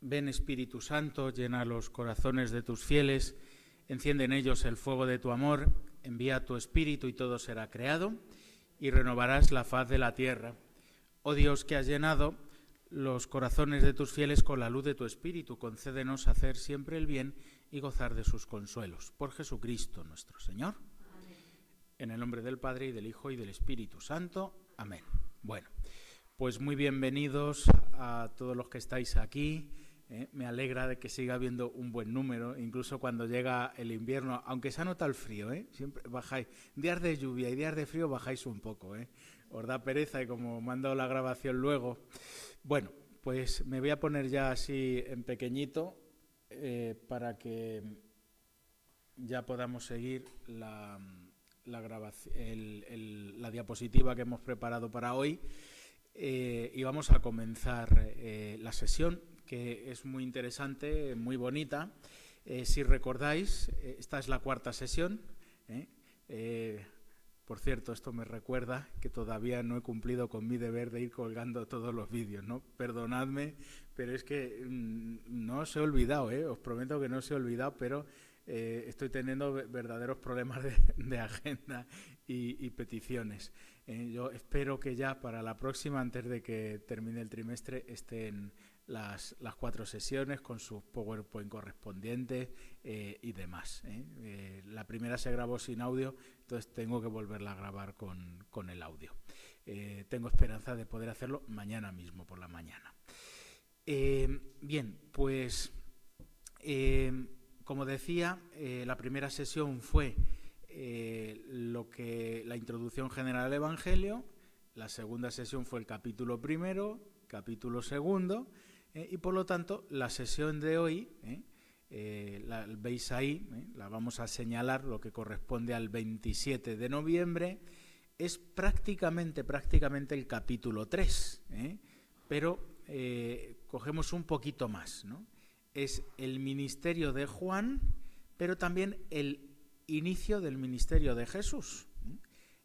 Ven Espíritu Santo, llena los corazones de tus fieles, enciende en ellos el fuego de tu amor, envía tu Espíritu y todo será creado, y renovarás la faz de la tierra. Oh Dios, que has llenado los corazones de tus fieles con la luz de tu Espíritu, concédenos hacer siempre el bien y gozar de sus consuelos. Por Jesucristo nuestro Señor. Amén. En el nombre del Padre, y del Hijo, y del Espíritu Santo. Amén. Bueno, pues muy bienvenidos a todos los que estáis aquí. Me alegra de que siga habiendo un buen número, incluso cuando llega el invierno, aunque se nota el frío, siempre bajáis. Días de lluvia y días de frío bajáis un poco, os da pereza y como mando la grabación luego. Bueno, pues me voy a poner ya así en pequeñito para que ya podamos seguir la grabación, la diapositiva que hemos preparado para hoy. Y vamos a comenzar la sesión, que es muy interesante, muy bonita. Si recordáis, esta es la cuarta sesión. Por cierto, esto me recuerda que todavía no he cumplido con mi deber de ir colgando todos los vídeos, ¿no? Perdonadme, pero es que no os he olvidado, os prometo que no os he olvidado, pero estoy teniendo verdaderos problemas de agenda y peticiones. Yo espero que ya para la próxima, antes de que termine el trimestre, estén las 4 sesiones con sus PowerPoint correspondientes y demás. La primera se grabó sin audio, entonces tengo que volverla a grabar con el audio. Tengo esperanza de poder hacerlo mañana mismo, por la mañana. Bien, pues como decía, la primera sesión fue la introducción general al Evangelio. La segunda sesión fue el capítulo primero, capítulo segundo, y por lo tanto la sesión de hoy, la veis ahí, la vamos a señalar, lo que corresponde al 27 de noviembre, es prácticamente el capítulo 3, pero cogemos un poquito más, ¿no? Es el ministerio de Juan, pero también el inicio del ministerio de Jesús.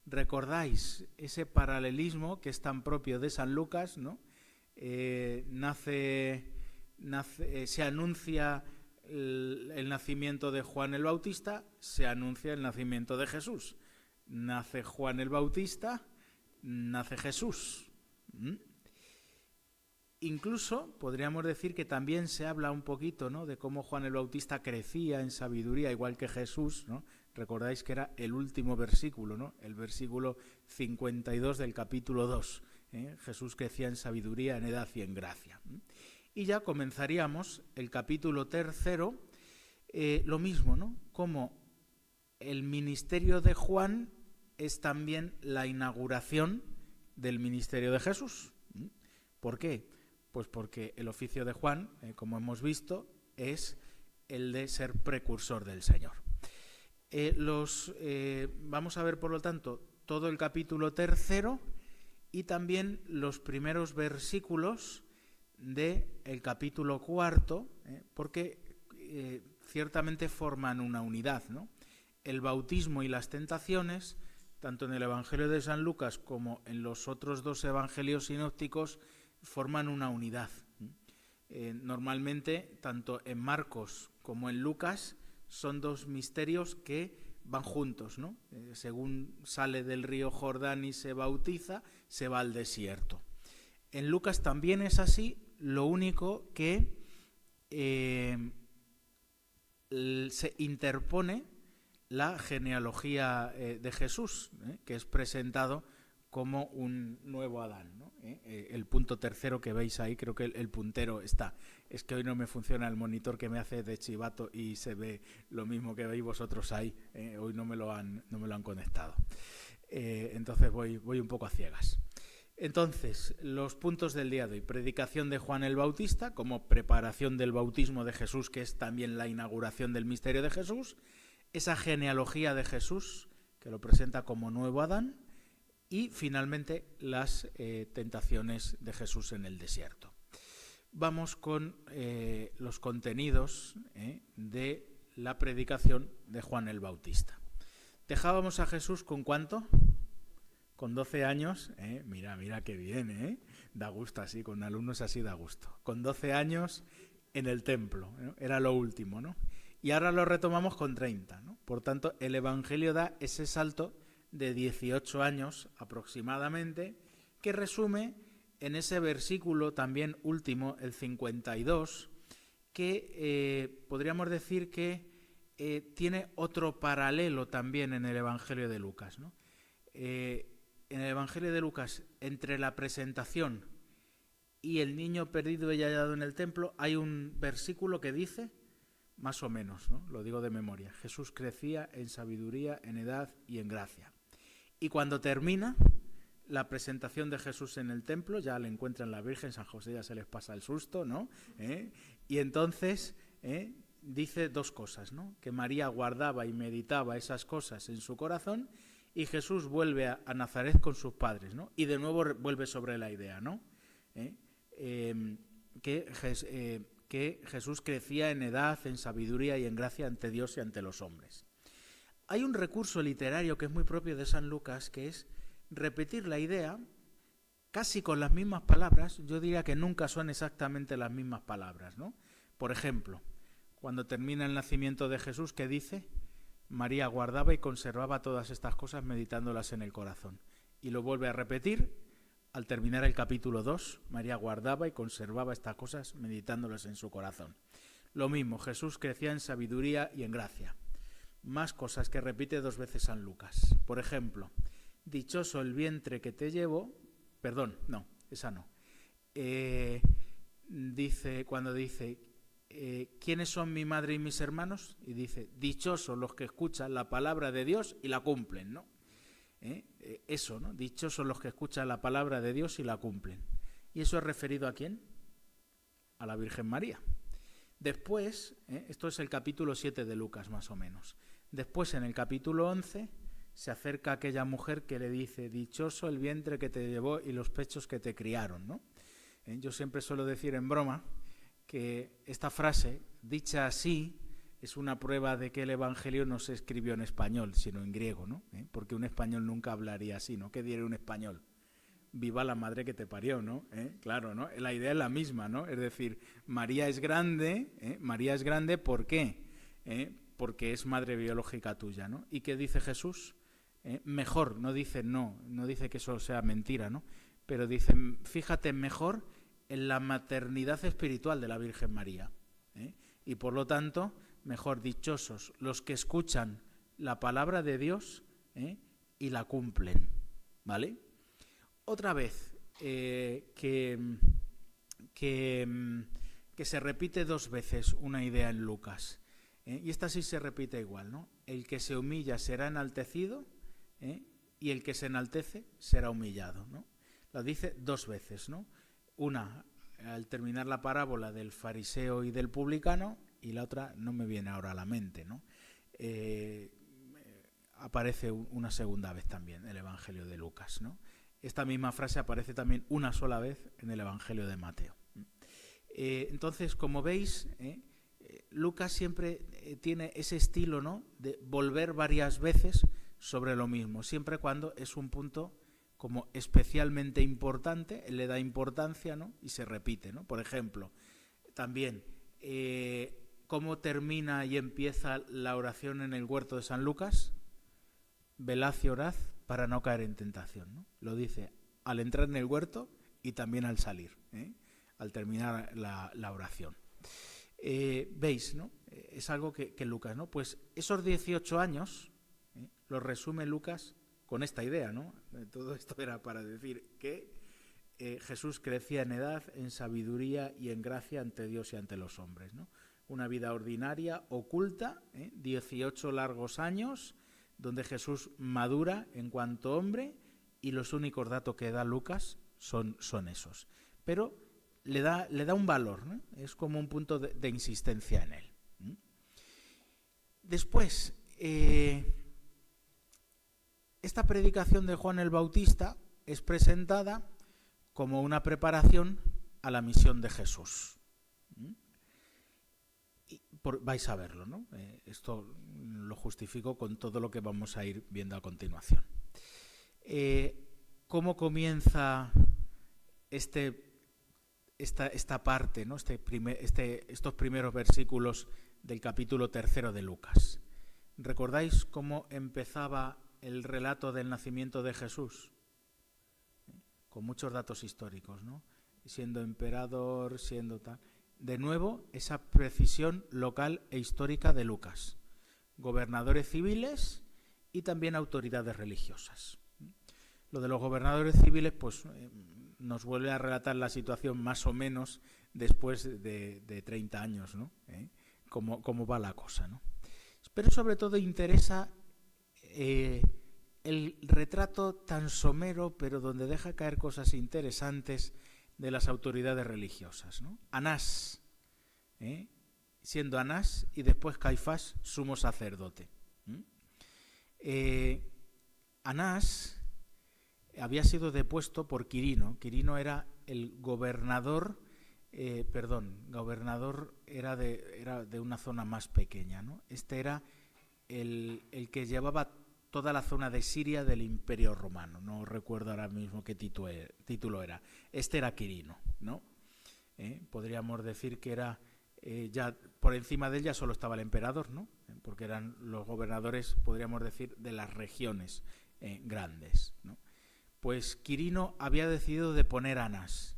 ¿Recordáis ese paralelismo que es tan propio de San Lucas, ¿no? Se anuncia el nacimiento de Juan el Bautista, se anuncia el nacimiento de Jesús. Nace Juan el Bautista, nace Jesús. Incluso podríamos decir que también se habla un poquito, ¿no?, de cómo Juan el Bautista crecía en sabiduría, igual que Jesús, ¿no? Recordáis que era el último versículo, ¿no?, el versículo 52 del capítulo 2. Jesús crecía en sabiduría, en edad y en gracia. Y ya comenzaríamos el capítulo 3, lo mismo, ¿no?, como el ministerio de Juan es también la inauguración del ministerio de Jesús. ¿Por qué? Pues porque el oficio de Juan, como hemos visto, es el de ser precursor del Señor. Vamos a ver, por lo tanto, todo el capítulo 3 y también los primeros versículos del capítulo 4, porque ciertamente forman una unidad, ¿no? El bautismo y las tentaciones, tanto en el Evangelio de San Lucas como en los otros 2 evangelios sinópticos, forman una unidad. Normalmente, tanto en Marcos como en Lucas, son 2 misterios que van juntos, ¿no? Según sale del río Jordán y se bautiza, se va al desierto. En Lucas también es así, lo único que se interpone la genealogía de Jesús, que es presentado como un nuevo Adán, ¿no? El punto 3 que veis ahí, creo que el puntero está. Es que hoy no me funciona el monitor que me hace de chivato y se ve lo mismo que veis vosotros ahí. Hoy no me lo han conectado. Entonces voy un poco a ciegas. Entonces, los puntos del día de hoy. Predicación de Juan el Bautista como preparación del bautismo de Jesús, que es también la inauguración del misterio de Jesús. Esa genealogía de Jesús, que lo presenta como nuevo Adán. Y finalmente las tentaciones de Jesús en el desierto. Vamos con los contenidos de la predicación de Juan el Bautista. Dejábamos a Jesús ¿con cuánto? Con 12 años. Mira qué bien, da gusto así, con alumnos así da gusto. Con 12 años en el templo, ¿no? Era lo último, ¿no? Y ahora lo retomamos con 30, ¿no? Por tanto, el Evangelio da ese salto de 18 años aproximadamente, que resume en ese versículo también último, el 52, que podríamos decir que tiene otro paralelo también en el Evangelio de Lucas, ¿no? En el Evangelio de Lucas, entre la presentación y el niño perdido y hallado en el templo, hay un versículo que dice, más o menos, ¿no? Lo digo de memoria, Jesús crecía en sabiduría, en edad y en gracia. Y cuando termina la presentación de Jesús en el templo, ya le encuentran la Virgen, San José ya se les pasa el susto, ¿no? Y entonces dice dos cosas, ¿no? Que María guardaba y meditaba esas cosas en su corazón, y Jesús vuelve a Nazaret con sus padres, ¿no? Y de nuevo vuelve sobre la idea, ¿no? Que Jesús crecía en edad, en sabiduría y en gracia ante Dios y ante los hombres. Hay un recurso literario que es muy propio de San Lucas, que es repetir la idea casi con las mismas palabras. Yo diría que nunca son exactamente las mismas palabras, ¿no? Por ejemplo, cuando termina el nacimiento de Jesús, ¿qué dice? María guardaba y conservaba todas estas cosas meditándolas en el corazón. Y lo vuelve a repetir al terminar el capítulo 2. María guardaba y conservaba estas cosas meditándolas en su corazón. Lo mismo, Jesús crecía en sabiduría y en gracia. Más cosas que repite dos veces San Lucas. Por ejemplo, dichoso el vientre que te llevó, perdón, no, esa no. Cuando dice, ¿quiénes son mi madre y mis hermanos? Y dice, dichosos los que escuchan la palabra de Dios y la cumplen, ¿no? Eso, ¿no? Dichosos los que escuchan la palabra de Dios y la cumplen. ¿Y eso es referido a quién? A la Virgen María. Después, esto es el capítulo 7 de Lucas más o menos. Después, en el capítulo 11, se acerca aquella mujer que le dice, dichoso el vientre que te llevó y los pechos que te criaron, ¿no? Yo siempre suelo decir en broma que esta frase, dicha así, es una prueba de que el Evangelio no se escribió en español, sino en griego, ¿no? Porque un español nunca hablaría así, ¿no? ¿Qué diría un español? Viva la madre que te parió, ¿no? Claro, ¿no? La idea es la misma, ¿no? Es decir, María es grande, María es grande, ¿por qué? Porque es madre biológica tuya, ¿no? ¿Y qué dice Jesús? Mejor, no dice que eso sea mentira, ¿no? Pero dice, fíjate mejor en la maternidad espiritual de la Virgen María. Y por lo tanto, mejor dichosos los que escuchan la palabra de Dios y la cumplen, ¿vale? Otra vez, que se repite dos veces una idea en Lucas, y esta sí se repite igual, ¿no? El que se humilla será enaltecido, y el que se enaltece será humillado, ¿no? Lo dice dos veces, ¿no? Una al terminar la parábola del fariseo y del publicano, y la otra no me viene ahora a la mente, ¿no? Aparece una segunda vez también en el Evangelio de Lucas, ¿no? Esta misma frase aparece también una sola vez en el Evangelio de Mateo. Entonces, como veis, Lucas siempre tiene ese estilo, ¿no? De volver varias veces sobre lo mismo, siempre cuando es un punto como especialmente importante, él le da importancia, ¿no? Y se repite, ¿no? Por ejemplo, también, ¿cómo termina y empieza la oración en el huerto de San Lucas? Velad y orad para no caer en tentación, ¿no? Lo dice al entrar en el huerto y también al salir, al terminar la oración. ¿Veis, no? Es algo que Lucas, ¿no? Pues esos 18 años los resume Lucas con esta idea, ¿no? Todo esto era para decir que Jesús crecía en edad, en sabiduría y en gracia ante Dios y ante los hombres, ¿no? Una vida ordinaria, oculta, 18 largos años, donde Jesús madura en cuanto hombre, y los únicos datos que da Lucas son esos. Pero le da un valor, ¿no? Es como un punto de insistencia en él. Después, esta predicación de Juan el Bautista es presentada como una preparación a la misión de Jesús. Vais a verlo, ¿no? Esto lo justifico con todo lo que vamos a ir viendo a continuación. ¿Cómo comienza este esta parte, ¿no? Estos primeros versículos del capítulo 3 de Lucas. ¿Recordáis cómo empezaba el relato del nacimiento de Jesús? Con muchos datos históricos, ¿no? Siendo emperador, siendo tal. De nuevo, esa precisión local e histórica de Lucas. Gobernadores civiles y también autoridades religiosas. Lo de los gobernadores civiles, pues nos vuelve a relatar la situación más o menos después de 30 años, ¿no? Cómo va la cosa, ¿no? Pero sobre todo interesa el retrato tan somero, pero donde deja caer cosas interesantes de las autoridades religiosas, ¿no? Anás, siendo Anás y después Caifás, sumo sacerdote. Anás había sido depuesto por Quirino. Quirino era el gobernador, gobernador era de una zona más pequeña, ¿no? Este era el que llevaba toda la zona de Siria del Imperio Romano. No recuerdo ahora mismo qué título era. Este era Quirino, ¿no? Podríamos decir que era ya por encima de él ya solo estaba el emperador, ¿no? Porque eran los gobernadores, podríamos decir, de las regiones grandes, ¿no? Pues Quirino había decidido deponer a Anás.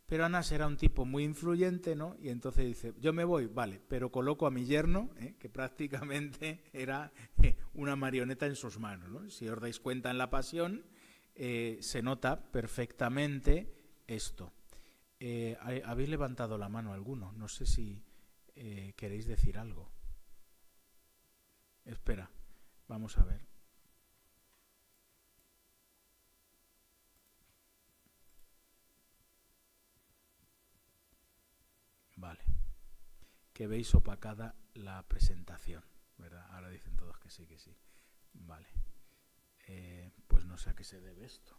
Pero Anás era un tipo muy influyente, ¿no? Y entonces dice, yo me voy, vale, pero coloco a mi yerno, que prácticamente era una marioneta en sus manos, ¿no? Si os dais cuenta en la Pasión, se nota perfectamente esto. Habéis levantado la mano alguno, no sé si queréis decir algo. Espera, vamos a ver. Vale. Que veis opacada la presentación, ¿verdad? Ahora dicen todos que sí, que sí. Vale. Pues no sé a qué se debe esto.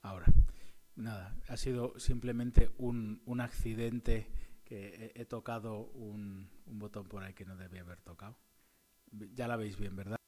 Ahora, nada, ha sido simplemente un accidente que he tocado un botón por ahí que no debía haber tocado. Ya la veis bien, ¿verdad?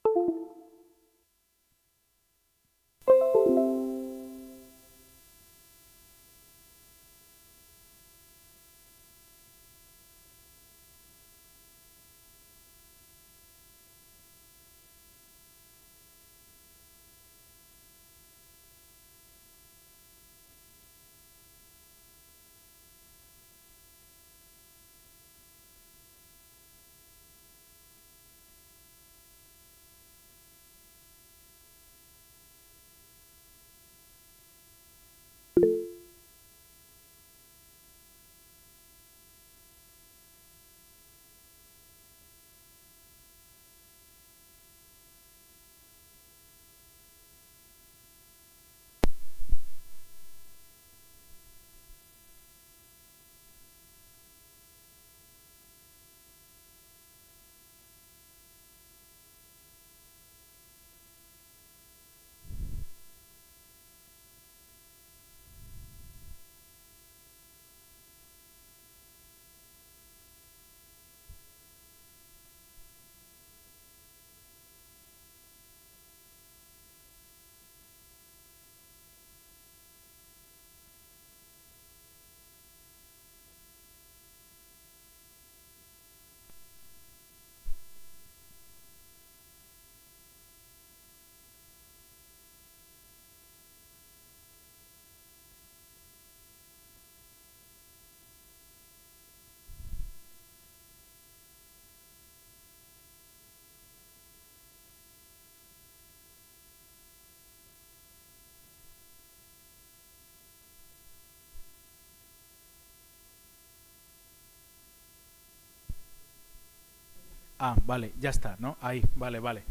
Ah, vale, ya está, ¿no? Ahí, vale, vale.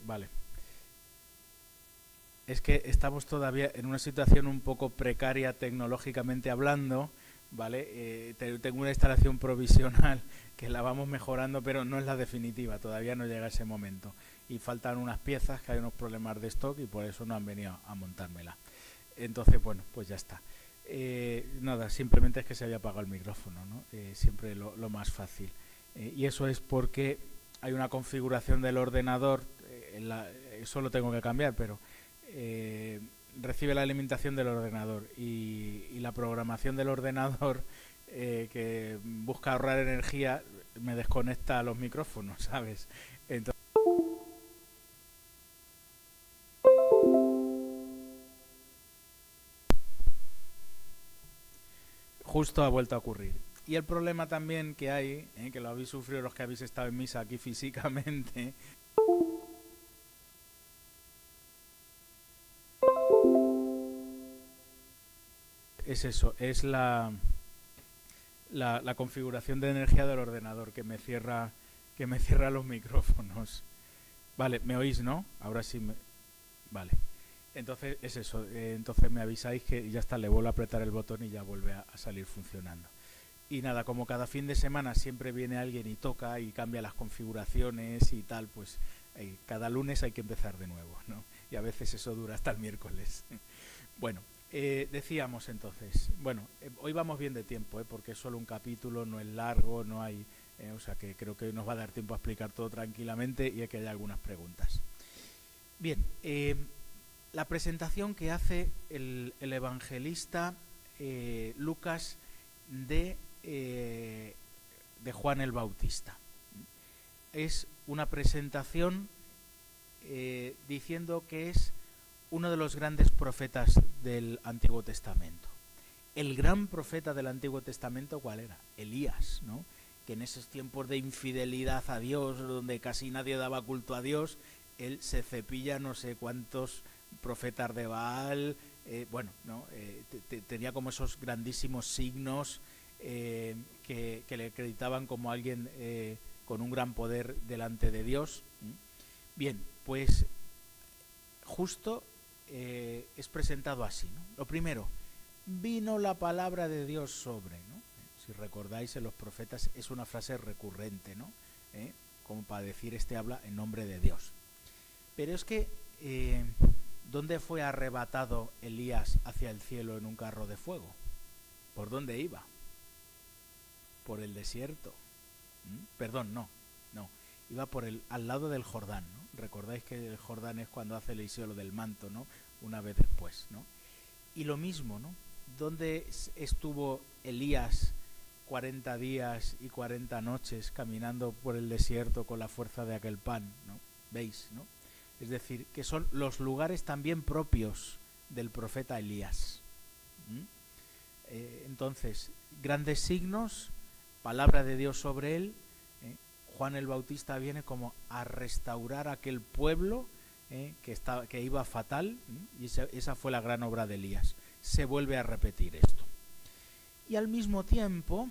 Vale. Es que estamos todavía en una situación un poco precaria tecnológicamente hablando, ¿vale? Tengo una instalación provisional que la vamos mejorando, pero no es la definitiva, todavía no llega ese momento. Y faltan unas piezas, que hay unos problemas de stock y por eso no han venido a montármela. Entonces, bueno, pues ya está. Nada, simplemente es que se había apagado el micrófono, ¿no? Siempre lo más fácil. Y eso es porque hay una configuración del ordenador, eso lo tengo que cambiar, pero recibe la alimentación del ordenador y la programación del ordenador que busca ahorrar energía me desconecta los micrófonos, ¿sabes? Entonces, justo ha vuelto a ocurrir. Y el problema también que hay, que lo habéis sufrido los que habéis estado en misa aquí físicamente, es eso, es la configuración de energía del ordenador que me cierra los micrófonos. Vale, ¿me oís, no? Ahora sí me... Vale. Entonces es eso, entonces me avisáis que ya está, le vuelvo a apretar el botón y ya vuelve a salir funcionando. Y nada, como cada fin de semana siempre viene alguien y toca y cambia las configuraciones y tal, pues cada lunes hay que empezar de nuevo, ¿no? Y a veces eso dura hasta el miércoles. Bueno, decíamos entonces, bueno, hoy vamos bien de tiempo, porque es solo un capítulo, no es largo, no hay, o sea que creo que nos va a dar tiempo a explicar todo tranquilamente y a que haya algunas preguntas. Bien, la presentación que hace el evangelista Lucas de Juan el Bautista es una presentación diciendo que es uno de los grandes profetas del Antiguo Testamento. El gran profeta del Antiguo Testamento, ¿cuál era? Elías, ¿no? Que en esos tiempos de infidelidad a Dios, donde casi nadie daba culto a Dios, él se cepilla no sé cuántos profetas de Baal, bueno, ¿no? Tenía como esos grandísimos signos que le acreditaban como alguien con un gran poder delante de Dios. Bien, pues justo es presentado así, ¿no? Lo primero, vino la palabra de Dios sobre, ¿no? Si recordáis, en los profetas es una frase recurrente, ¿no? Como para decir, habla en nombre de Dios. Pero es que, ¿dónde fue arrebatado Elías hacia el cielo en un carro de fuego? ¿Por dónde iba? Por el desierto. Perdón, no. Iba al lado del Jordán, ¿no? Recordáis que el Jordán es cuando hace Eliseo lo del manto, ¿no? Una vez después, ¿no? Y lo mismo, ¿no? ¿Dónde estuvo Elías 40 días y 40 noches caminando por el desierto con la fuerza de aquel pan, ¿no? ¿Veis, no? Es decir, que son los lugares también propios del profeta Elías. Entonces, grandes signos, palabra de Dios sobre él. Juan el Bautista viene como a restaurar aquel pueblo que iba fatal, y esa fue la gran obra de Elías. Se vuelve a repetir esto. Y al mismo tiempo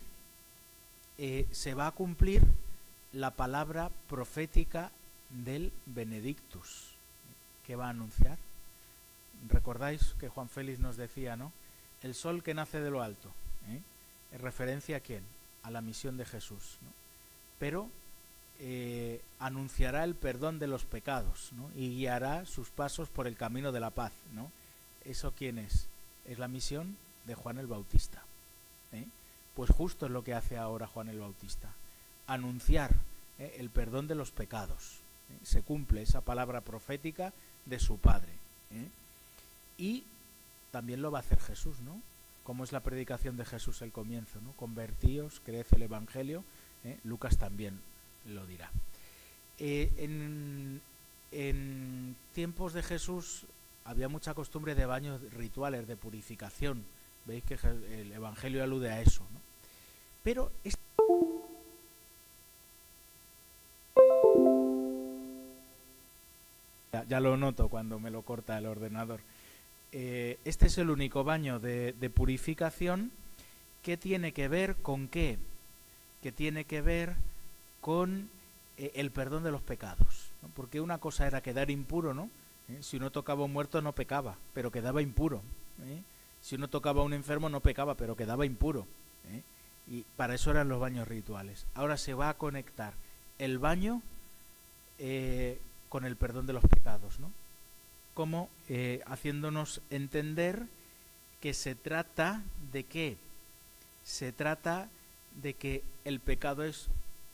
se va a cumplir la palabra profética del Benedictus, que va a anunciar. Recordáis que Juan Félix nos decía, ¿no? El sol que nace de lo alto, ¿en referencia a quién? A la misión de Jesús, ¿no? Pero anunciará el perdón de los pecados, ¿no? Y guiará sus pasos por el camino de la paz, ¿no? ¿Eso quién es? Es la misión de Juan el Bautista, Pues justo es lo que hace ahora Juan el Bautista, anunciar el perdón de los pecados. Se cumple esa palabra profética de su Padre, y también lo va a hacer Jesús, ¿no? Como es la predicación de Jesús el comienzo, ¿no? Convertíos, creed el Evangelio. Lucas también lo dirá. En tiempos de Jesús había mucha costumbre de baños rituales, de purificación. Veis que el Evangelio alude a eso, ¿no? Pero ya lo noto cuando me lo corta el ordenador. Este es el único baño de purificación que tiene que ver con qué, que tiene que ver con el perdón de los pecados, ¿no? Porque una cosa era quedar impuro, ¿no? Si uno tocaba a un muerto no pecaba, pero quedaba impuro. Si uno tocaba a un enfermo no pecaba, pero quedaba impuro. Y para eso eran los baños rituales. Ahora se va a conectar el baño con el perdón de los pecados, ¿no? Como haciéndonos entender que se trata de qué. Se trata de que el pecado es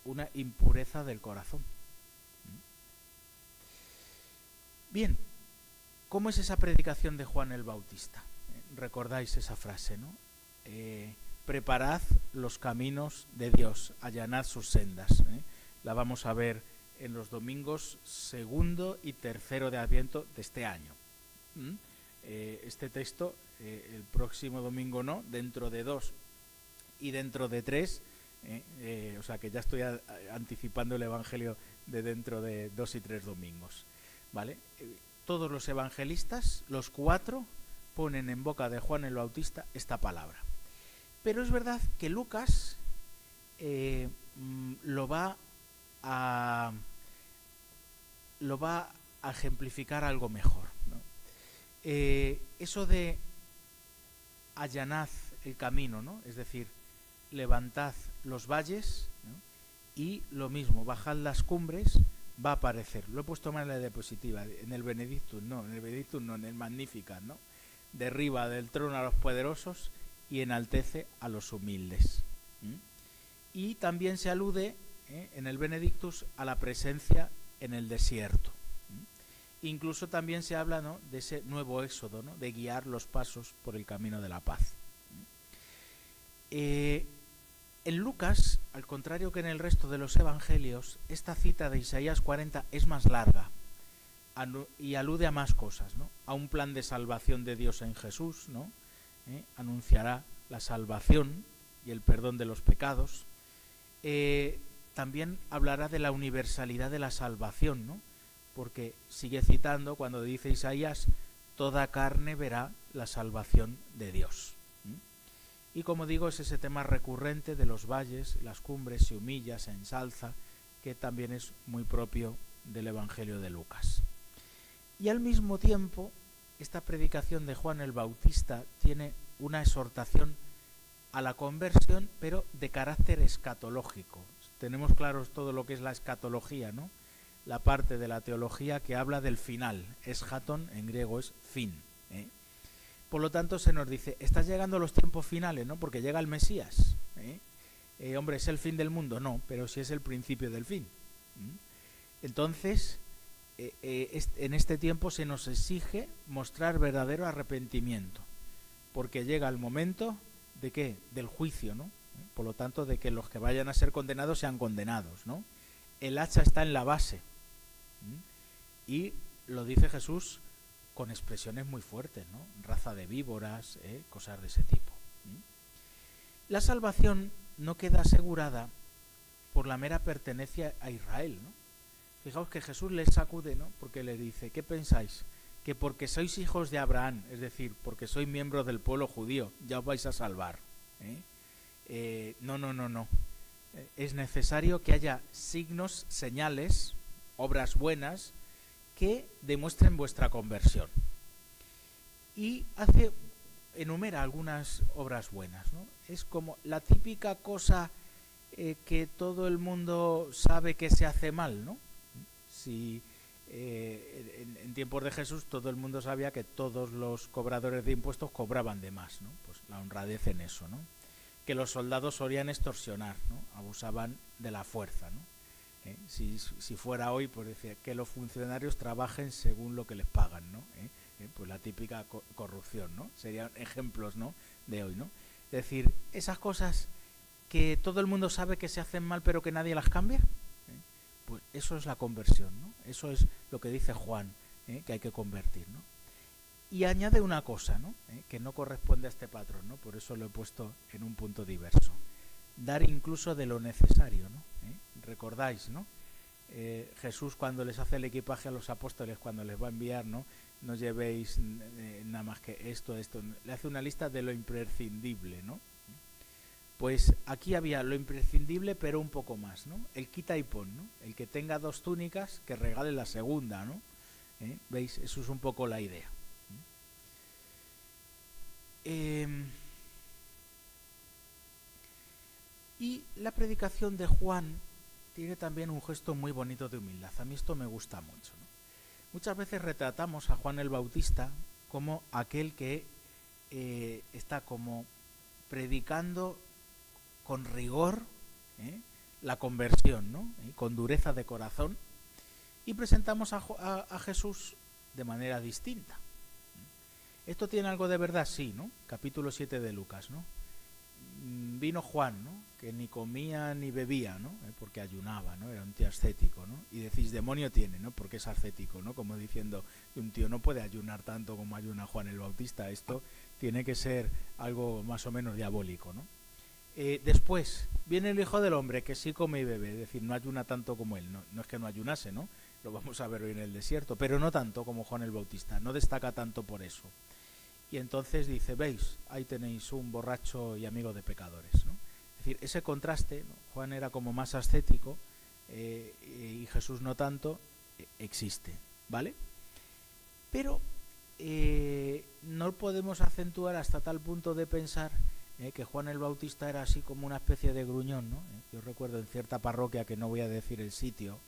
una impureza del corazón. Bien, ¿cómo es esa predicación de Juan el Bautista? Recordáis esa frase, ¿no? Preparad los caminos de Dios, allanad sus sendas. La vamos a ver en los domingos 2 y 3 de Adviento de este año. Este texto, el próximo domingo no, dentro de 2 y dentro de 3, o sea que ya estoy anticipando el Evangelio de dentro de 2 y 3 domingos, ¿vale? Todos los evangelistas, los 4, ponen en boca de Juan el Bautista esta palabra. Pero es verdad que Lucas lo va a ejemplificar algo mejor, ¿no? Eso de allanad el camino, ¿no? Es decir, levantad los valles, ¿no? Y lo mismo, bajad las cumbres, va a aparecer. Lo he puesto en la diapositiva, en el Benedictus no, en el Magnificat, ¿no? Derriba del trono a los poderosos y enaltece a los humildes. Y también se alude en el Benedictus a la presencia en el desierto. Incluso también se habla, ¿no?, de ese nuevo éxodo, ¿no?, de guiar los pasos por el camino de la paz. En Lucas, al contrario que en el resto de los evangelios, esta cita de Isaías 40 es más larga y alude a más cosas, ¿no? A un plan de salvación de Dios en Jesús, ¿no? Anunciará la salvación y el perdón de los pecados. También hablará de la universalidad de la salvación, ¿no? Porque sigue citando cuando dice Isaías, toda carne verá la salvación de Dios. Y como digo, es ese tema recurrente de los valles, las cumbres, se humilla, se ensalza, que también es muy propio del Evangelio de Lucas. Y al mismo tiempo, esta predicación de Juan el Bautista tiene una exhortación a la conversión, pero de carácter escatológico. Tenemos claros todo lo que es la escatología, ¿no? La parte de la teología que habla del final. Eschaton en griego es fin. Por lo tanto se nos dice, estás llegando a los tiempos finales, ¿no? Porque llega el Mesías. Hombre, ¿es el fin del mundo? No, pero sí es el principio del fin. Entonces, en este tiempo se nos exige mostrar verdadero arrepentimiento, porque llega el momento de ¿qué? Del juicio, ¿no? Por lo tanto, de que los que vayan a ser condenados sean condenados, ¿no? El hacha está en la base. Y lo dice Jesús con expresiones muy fuertes, ¿no? Raza de víboras, cosas de ese tipo. La salvación no queda asegurada por la mera pertenencia a Israel, ¿no? Fijaos que Jesús les sacude, ¿no? Porque les dice, ¿qué pensáis? Que porque sois hijos de Abraham, es decir, porque sois miembros del pueblo judío, ya os vais a salvar. No. Es necesario que haya signos, señales, obras buenas, que demuestren vuestra conversión. Y enumera algunas obras buenas, ¿no? Es como la típica cosa que todo el mundo sabe que se hace mal, ¿no? Si en tiempos de Jesús todo el mundo sabía que todos los cobradores de impuestos cobraban de más, ¿no? Pues la honradez en eso, ¿no? Que los soldados solían extorsionar, ¿no? Abusaban de la fuerza, ¿no? Si fuera hoy, pues decía que los funcionarios trabajen según lo que les pagan, ¿no? Pues la típica corrupción, ¿no? Serían ejemplos, ¿no?, de hoy, ¿no? Es decir, esas cosas que todo el mundo sabe que se hacen mal pero que nadie las cambia, pues eso es la conversión, ¿no? Eso es lo que dice Juan, que hay que convertir, ¿no? Y añade una cosa, ¿no?, que no corresponde a este patrón, ¿no? Por eso lo he puesto en un punto diverso. Dar incluso de lo necesario, ¿no? Recordáis, ¿no? Jesús cuando les hace el equipaje a los apóstoles, cuando les va a enviar, ¿no? No llevéis nada más que esto. Le hace una lista de lo imprescindible, ¿no? Pues aquí había lo imprescindible, pero un poco más, ¿no? El quita y pon, ¿no? El que tenga 2 túnicas, que regale la segunda, ¿no? ¿Veis? Eso es un poco la idea. Y la predicación de Juan tiene también un gesto muy bonito de humildad. A mí esto me gusta mucho, ¿no? Muchas veces retratamos a Juan el Bautista como aquel que está como predicando con rigor la conversión, ¿no? Con dureza de corazón, y presentamos a Jesús de manera distinta. ¿Esto tiene algo de verdad? Sí, ¿no? Capítulo 7 de Lucas, ¿no? Vino Juan, ¿no? Que ni comía ni bebía, ¿no? Porque ayunaba, ¿no? Era un tío ascético, ¿no? Y decís, demonio tiene, ¿no? Porque es ascético, ¿no? Como diciendo, un tío no puede ayunar tanto como ayuna Juan el Bautista. Esto tiene que ser algo más o menos diabólico, ¿no? Después viene el Hijo del Hombre, que sí come y bebe, es decir, no ayuna tanto como él. No es que no ayunase, ¿no? Lo vamos a ver hoy en el desierto, pero no tanto como Juan el Bautista, no destaca tanto por eso. Y entonces dice, veis, ahí tenéis un borracho y amigo de pecadores, ¿no? Es decir, ese contraste, ¿no? Juan era como más ascético y Jesús no tanto, existe, ¿vale? Pero no podemos acentuar hasta tal punto de pensar que Juan el Bautista era así como una especie de gruñón, ¿no? Yo recuerdo en cierta parroquia, que no voy a decir el sitio,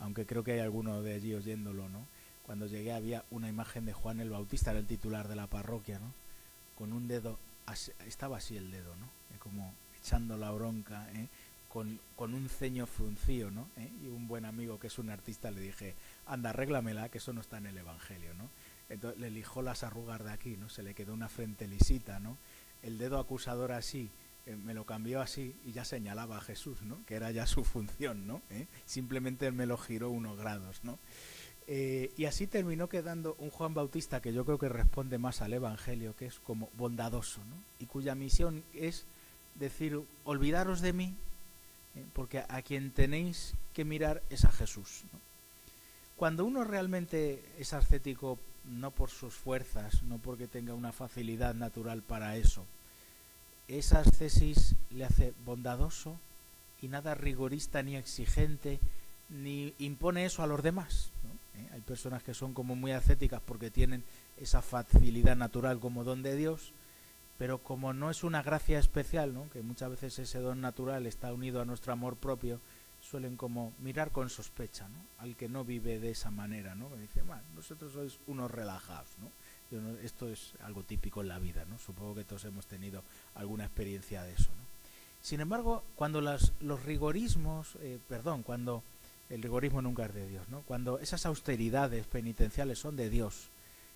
aunque creo que hay alguno de allí oyéndolo, ¿no? Cuando llegué había una imagen de Juan el Bautista, era el titular de la parroquia, ¿no? Con un dedo, estaba así el dedo, ¿no? Como echando la bronca, con un ceño fruncido, ¿no? Y un buen amigo que es un artista le dije, anda, arréglamela, que eso no está en el Evangelio, ¿no? Entonces le lijó las arrugas de aquí, ¿no? Se le quedó una frente lisita, ¿no? El dedo acusador así, me lo cambió así y ya señalaba a Jesús, ¿no? Que era ya su función, ¿no? Simplemente me lo giró unos grados, ¿no? Y así terminó quedando un Juan Bautista que yo creo que responde más al Evangelio, que es como bondadoso, ¿no? Y cuya misión es decir, olvidaros de mí, porque a quien tenéis que mirar es a Jesús, ¿no? Cuando uno realmente es ascético, no por sus fuerzas, no porque tenga una facilidad natural para eso, esa ascesis le hace bondadoso y nada rigorista ni exigente, ni impone eso a los demás, ¿no? Hay personas que son como muy ascéticas porque tienen esa facilidad natural como don de Dios, pero como no es una gracia especial, ¿no? Que muchas veces ese don natural está unido a nuestro amor propio, suelen como mirar con sospecha, ¿no? Al que no vive de esa manera, ¿no? Que dice, bueno, vosotros sois unos relajados, ¿no? Esto es algo típico en la vida, ¿no? Supongo que todos hemos tenido alguna experiencia de eso, ¿no? Sin embargo, cuando los rigorismos, cuando el rigorismo nunca es de Dios, ¿no? Cuando esas austeridades penitenciales son de Dios,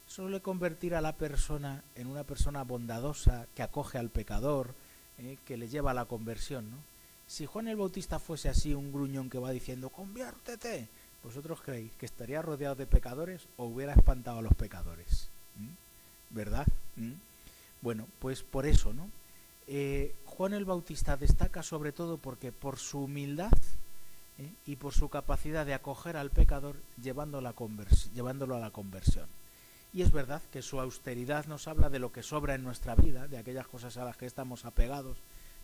suele convertir a la persona en una persona bondadosa, que acoge al pecador, que le lleva a la conversión, ¿no? Si Juan el Bautista fuese así, un gruñón que va diciendo, conviértete, ¿vosotros creéis que estaría rodeado de pecadores o hubiera espantado a los pecadores? ¿Verdad? Bueno, pues por eso, ¿no? Juan el Bautista destaca sobre todo porque por su humildad y por su capacidad de acoger al pecador llevándolo a la conversión. Y es verdad que su austeridad nos habla de lo que sobra en nuestra vida, de aquellas cosas a las que estamos apegados,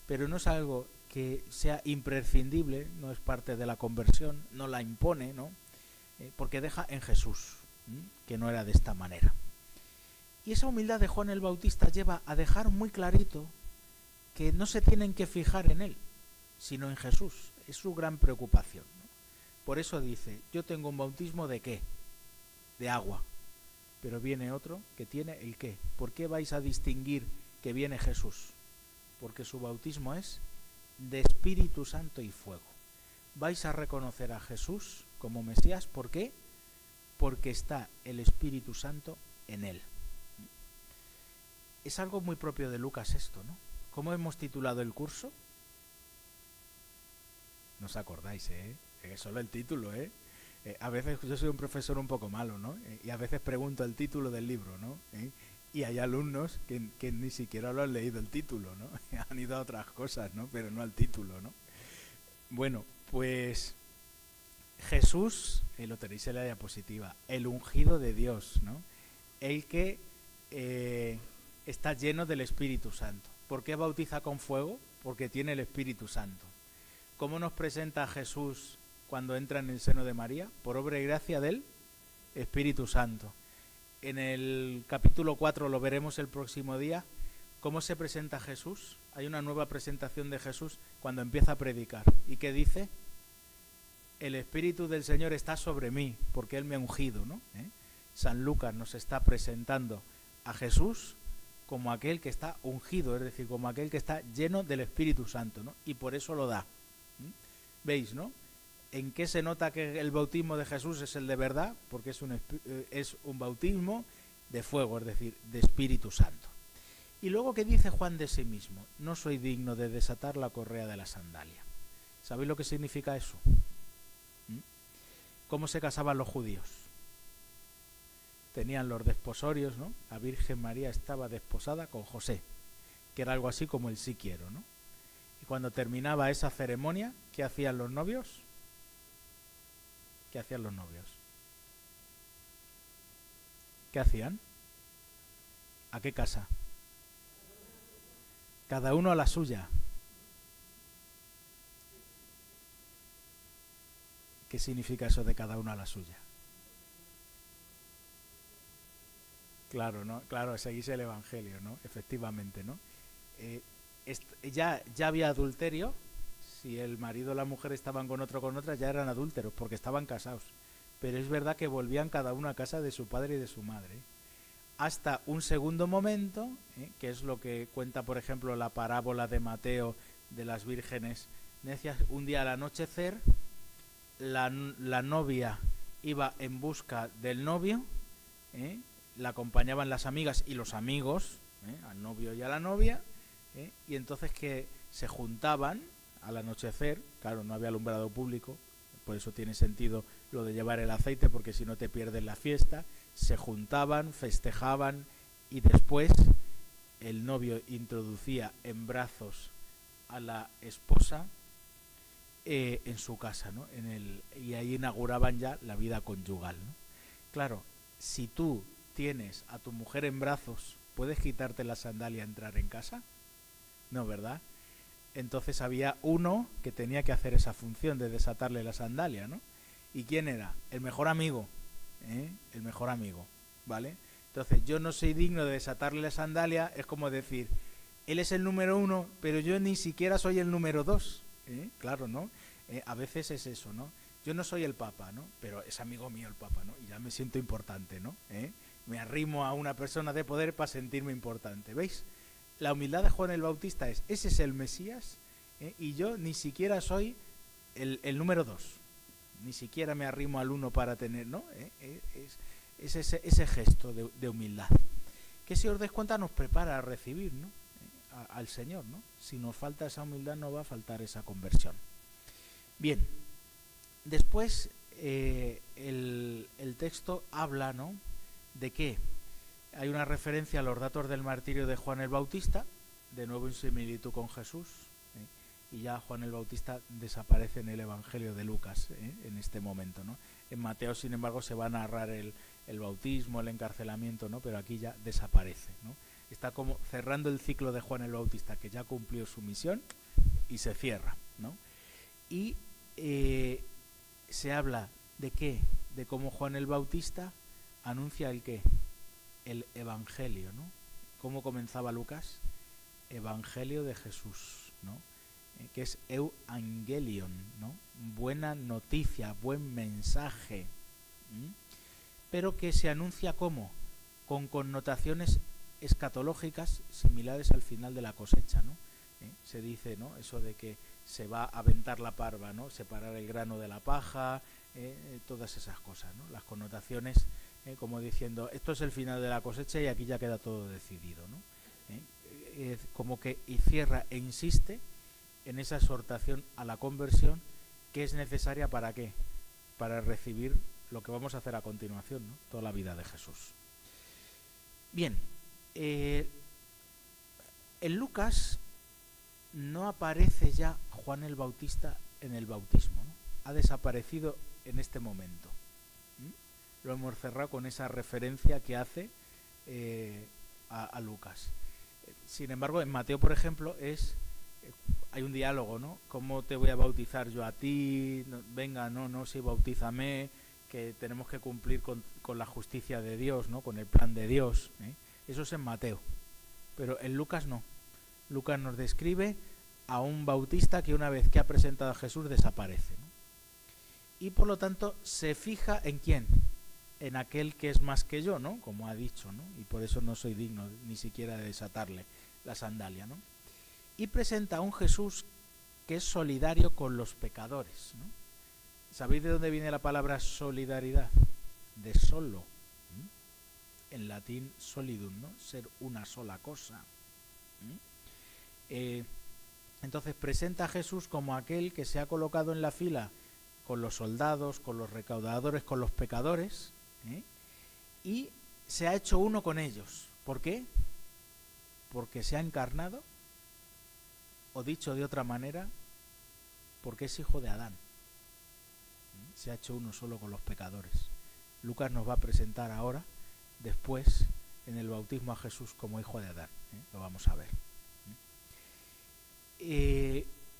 pero no es algo que sea imprescindible, no es parte de la conversión, no la impone, ¿no? Porque deja en Jesús, que no era de esta manera. Y esa humildad de Juan el Bautista lleva a dejar muy clarito que no se tienen que fijar en él, sino en Jesús. Es su gran preocupación, ¿no? Por eso dice, yo tengo un bautismo ¿de qué? De agua. Pero viene otro que tiene el qué. ¿Por qué vais a distinguir que viene Jesús? Porque su bautismo es de Espíritu Santo y fuego. Vais a reconocer a Jesús como Mesías. ¿Por qué? Porque está el Espíritu Santo en él. Es algo muy propio de Lucas esto, ¿no? ¿Cómo hemos titulado el curso? No os acordáis, es solo el título, a veces yo soy un profesor un poco malo, ¿no? Y a veces pregunto el título del libro, ¿no? Y hay alumnos que ni siquiera lo han leído el título, ¿no? Han ido a otras cosas, ¿no? Pero no al título, ¿no? Bueno, pues Jesús, lo tenéis en la diapositiva, el ungido de Dios, ¿no? El que está lleno del Espíritu Santo. ¿Por qué bautiza con fuego? porque tiene el Espíritu Santo. ¿Cómo nos presenta a Jesús cuando entra en el seno de María? Por obra y gracia del Espíritu Santo. En el capítulo 4 lo veremos el próximo día. ¿Cómo se presenta Jesús? Hay una nueva presentación de Jesús cuando empieza a predicar. ¿Y qué dice? El Espíritu del Señor está sobre mí, porque Él me ha ungido, ¿no? San Lucas nos está presentando a Jesús como aquel que está ungido, es decir, como aquel que está lleno del Espíritu Santo, ¿no? Y por eso lo da. ¿Veis, no? ¿En qué se nota que el bautismo de Jesús es el de verdad? Porque es un bautismo de fuego, es decir, de Espíritu Santo. Y luego, ¿qué dice Juan de sí mismo? No soy digno de desatar la correa de la sandalia. ¿Sabéis lo que significa eso? ¿Cómo se casaban los judíos? Tenían los desposorios, ¿no? La Virgen María estaba desposada con José, que era algo así como el sí quiero, ¿no? Y cuando terminaba esa ceremonia, ¿qué hacían los novios? ¿Qué hacían los novios? ¿Qué hacían? ¿A qué casa? Cada uno a la suya. ¿Qué significa eso de cada uno a la suya? Claro, ¿no? Claro, seguís el Evangelio, ¿no? Efectivamente, ¿no? Ya había adulterio. Si el marido o la mujer estaban con otro o con otra, ya eran adúlteros, porque estaban casados. Pero es verdad que volvían cada uno a casa de su padre y de su madre. Hasta un segundo momento, que es lo que cuenta, por ejemplo, la parábola de Mateo de las vírgenes necias. Un día al anochecer, la novia iba en busca del novio, la acompañaban las amigas y los amigos, al novio y a la novia, y entonces que se juntaban al anochecer. Claro, no había alumbrado público, por eso tiene sentido lo de llevar el aceite, porque si no te pierdes la fiesta. Se juntaban, festejaban, y después el novio introducía en brazos a la esposa en su casa, ¿no? Y ahí inauguraban ya la vida conyugal, ¿no? Claro, si tú tienes a tu mujer en brazos, ¿puedes quitarte la sandalia y entrar en casa? No, ¿verdad? Entonces había uno que tenía que hacer esa función de desatarle la sandalia, ¿no? ¿Y quién era? El mejor amigo, el mejor amigo, ¿vale? Entonces, yo no soy digno de desatarle la sandalia, es como decir, él es el número 1, pero yo ni siquiera soy el número 2, claro, ¿no? A veces es eso, ¿no? Yo no soy el Papa, ¿no? Pero es amigo mío el Papa, ¿no? Y ya me siento importante, ¿no? Me arrimo a una persona de poder para sentirme importante, ¿veis? La humildad de Juan el Bautista ese es el Mesías, y yo ni siquiera soy el número 2, ni siquiera me arrimo al 1 para tener, ¿no? Es ese gesto de humildad, que si os dais cuenta nos prepara a recibir, ¿no? Al Señor, ¿no? Si nos falta esa humildad no va a faltar esa conversión. Bien, después el texto habla, ¿no? ¿De qué? Hay una referencia a los datos del martirio de Juan el Bautista, de nuevo en similitud con Jesús, y ya Juan el Bautista desaparece en el Evangelio de Lucas, en este momento, ¿no? En Mateo, sin embargo, se va a narrar el bautismo, el encarcelamiento, ¿no? Pero aquí ya desaparece, ¿no? Está como cerrando el ciclo de Juan el Bautista, que ya cumplió su misión y se cierra, ¿no? Y se habla de qué, de cómo Juan el Bautista anuncia el qué, el Evangelio, ¿no? ¿Cómo comenzaba Lucas? Evangelio de Jesús, ¿no? Que es Euangelion, ¿no? Buena noticia, buen mensaje, pero que se anuncia ¿cómo? Con connotaciones escatológicas similares al final de la cosecha, ¿no? Se dice, ¿no? Eso de que se va a aventar la parva, ¿no? Separar el grano de la paja, todas esas cosas, ¿no? Las connotaciones, como diciendo, esto es el final de la cosecha y aquí ya queda todo decidido, ¿no? Como que y cierra e insiste en esa exhortación a la conversión que es necesaria ¿para qué? Para recibir lo que vamos a hacer a continuación, ¿no? Toda la vida de Jesús. Bien, en Lucas no aparece ya Juan el Bautista en el bautismo, ¿no? Ha desaparecido en este momento. Lo hemos cerrado con esa referencia que hace a Lucas. Sin embargo, en Mateo, por ejemplo, es hay un diálogo, ¿no? ¿Cómo te voy a bautizar yo a ti? No, venga, no, sí, bautízame, que tenemos que cumplir con la justicia de Dios, ¿no? Con el plan de Dios, ¿eh? Eso es en Mateo, pero en Lucas no. Lucas nos describe a un bautista que una vez que ha presentado a Jesús desaparece, ¿no? Y por lo tanto se fija en quién, en aquel que es más que yo, ¿no? Como ha dicho, ¿no? Y por eso no soy digno ni siquiera de desatarle la sandalia, ¿no? Y presenta a un Jesús que es solidario con los pecadores, ¿no? ¿Sabéis de dónde viene la palabra solidaridad? De solo, ¿eh? En latín solidum, ¿no? Ser una sola cosa. Entonces presenta a Jesús como aquel que se ha colocado en la fila con los soldados, con los recaudadores, con los pecadores, ¿eh? Y se ha hecho uno con ellos. ¿Por qué? Porque se ha encarnado, o dicho de otra manera, porque es hijo de Adán. Se ha hecho uno solo con los pecadores. Lucas nos va a presentar ahora, después, en el bautismo a Jesús como hijo de Adán. Lo vamos a ver.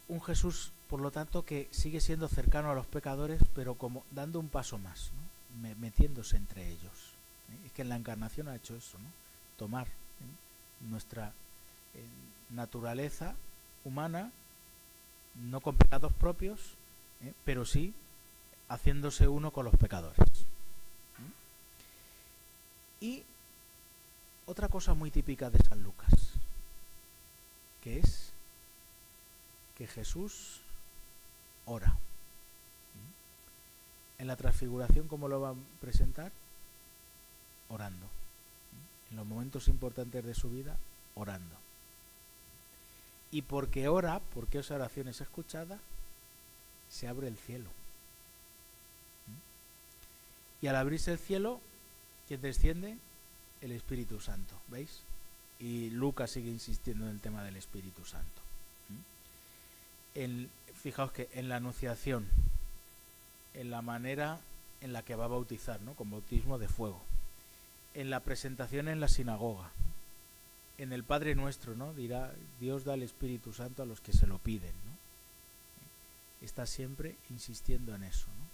Un Jesús, por lo tanto, que sigue siendo cercano a los pecadores, pero como dando un paso más, ¿no? Metiéndose entre ellos. Es que en la encarnación ha hecho eso, ¿no? Tomar nuestra naturaleza humana, no con pecados propios, pero sí haciéndose uno con los pecadores. Y otra cosa muy típica de San Lucas, que es que Jesús ora. En la transfiguración, ¿cómo lo va a presentar? Orando. En los momentos importantes de su vida, orando. Y porque ora, porque esa oración es escuchada, se abre el cielo. Y al abrirse el cielo, ¿quién desciende? El Espíritu Santo, ¿veis? Y Lucas sigue insistiendo en el tema del Espíritu Santo. Fijaos que en la anunciación, en la manera en la que va a bautizar, ¿no? Con bautismo de fuego, en la presentación en la sinagoga, en el Padre Nuestro, ¿no? Dirá, Dios da el Espíritu Santo a los que se lo piden, ¿no? Está siempre insistiendo en eso, ¿no?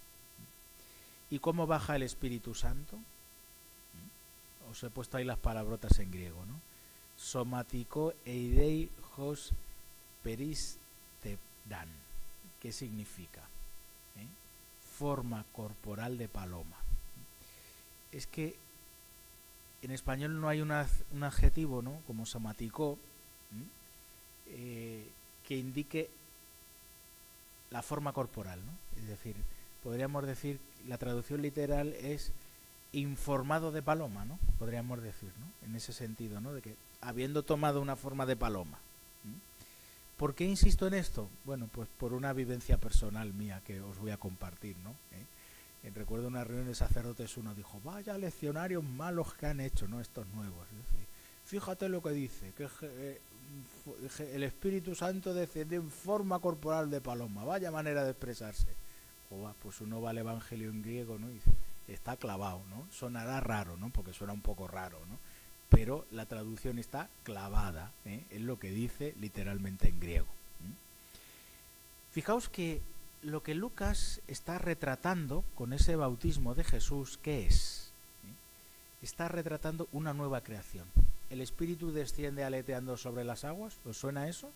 ¿Y cómo baja el Espíritu Santo? Os he puesto ahí las palabrotas en griego, ¿no? Somatiko eidei hos peris te dan. ¿Qué significa? Forma corporal de paloma. Es que en español no hay un adjetivo, ¿no? Como somatiko, que indique la forma corporal, ¿no? Es decir, podríamos decir, la traducción literal es informado de paloma, ¿no? Podríamos decir, ¿no? En ese sentido, ¿no? De que habiendo tomado una forma de paloma. ¿Por qué insisto en esto? Bueno, pues por una vivencia personal mía que os voy a compartir, ¿no? Recuerdo una reunión de sacerdotes, uno dijo, vaya leccionarios malos que han hecho, ¿no? Estos nuevos. Es decir, fíjate lo que dice, que el Espíritu Santo descendió en forma corporal de paloma, vaya manera de expresarse. Pues uno va al Evangelio en griego, ¿no? Y dice, está clavado, ¿no? Sonará raro, ¿no? Porque suena un poco raro, ¿no? Pero la traducción está clavada, es lo que dice literalmente en griego. Fijaos que lo que Lucas está retratando con ese bautismo de Jesús, ¿qué es? Está retratando una nueva creación. El Espíritu desciende aleteando sobre las aguas, ¿os suena eso?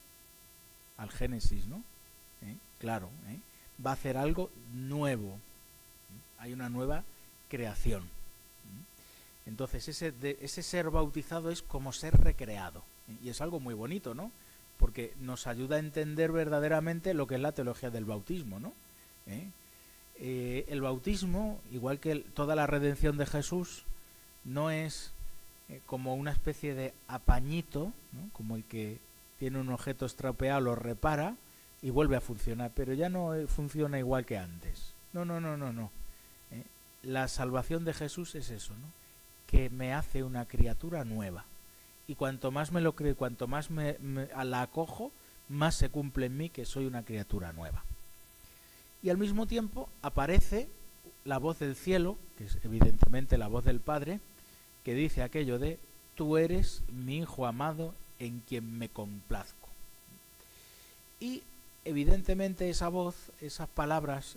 Al Génesis, ¿no? Claro, va a hacer algo nuevo. Hay una nueva creación. Entonces ese ser bautizado es como ser recreado. Y es algo muy bonito, ¿no? Porque nos ayuda a entender verdaderamente lo que es la teología del bautismo, ¿no? El bautismo, igual que toda la redención de Jesús, no es como una especie de apañito, ¿no? Como el que tiene un objeto estropeado, lo repara y vuelve a funcionar, pero ya no funciona igual que antes. No. La salvación de Jesús es eso, ¿no? Que me hace una criatura nueva. Y cuanto más me lo creo, cuanto más la acojo, más se cumple en mí que soy una criatura nueva. Y al mismo tiempo aparece la voz del cielo, que es evidentemente la voz del Padre, que dice aquello de, tú eres mi Hijo amado en quien me complazco. Y evidentemente esa voz, esas palabras,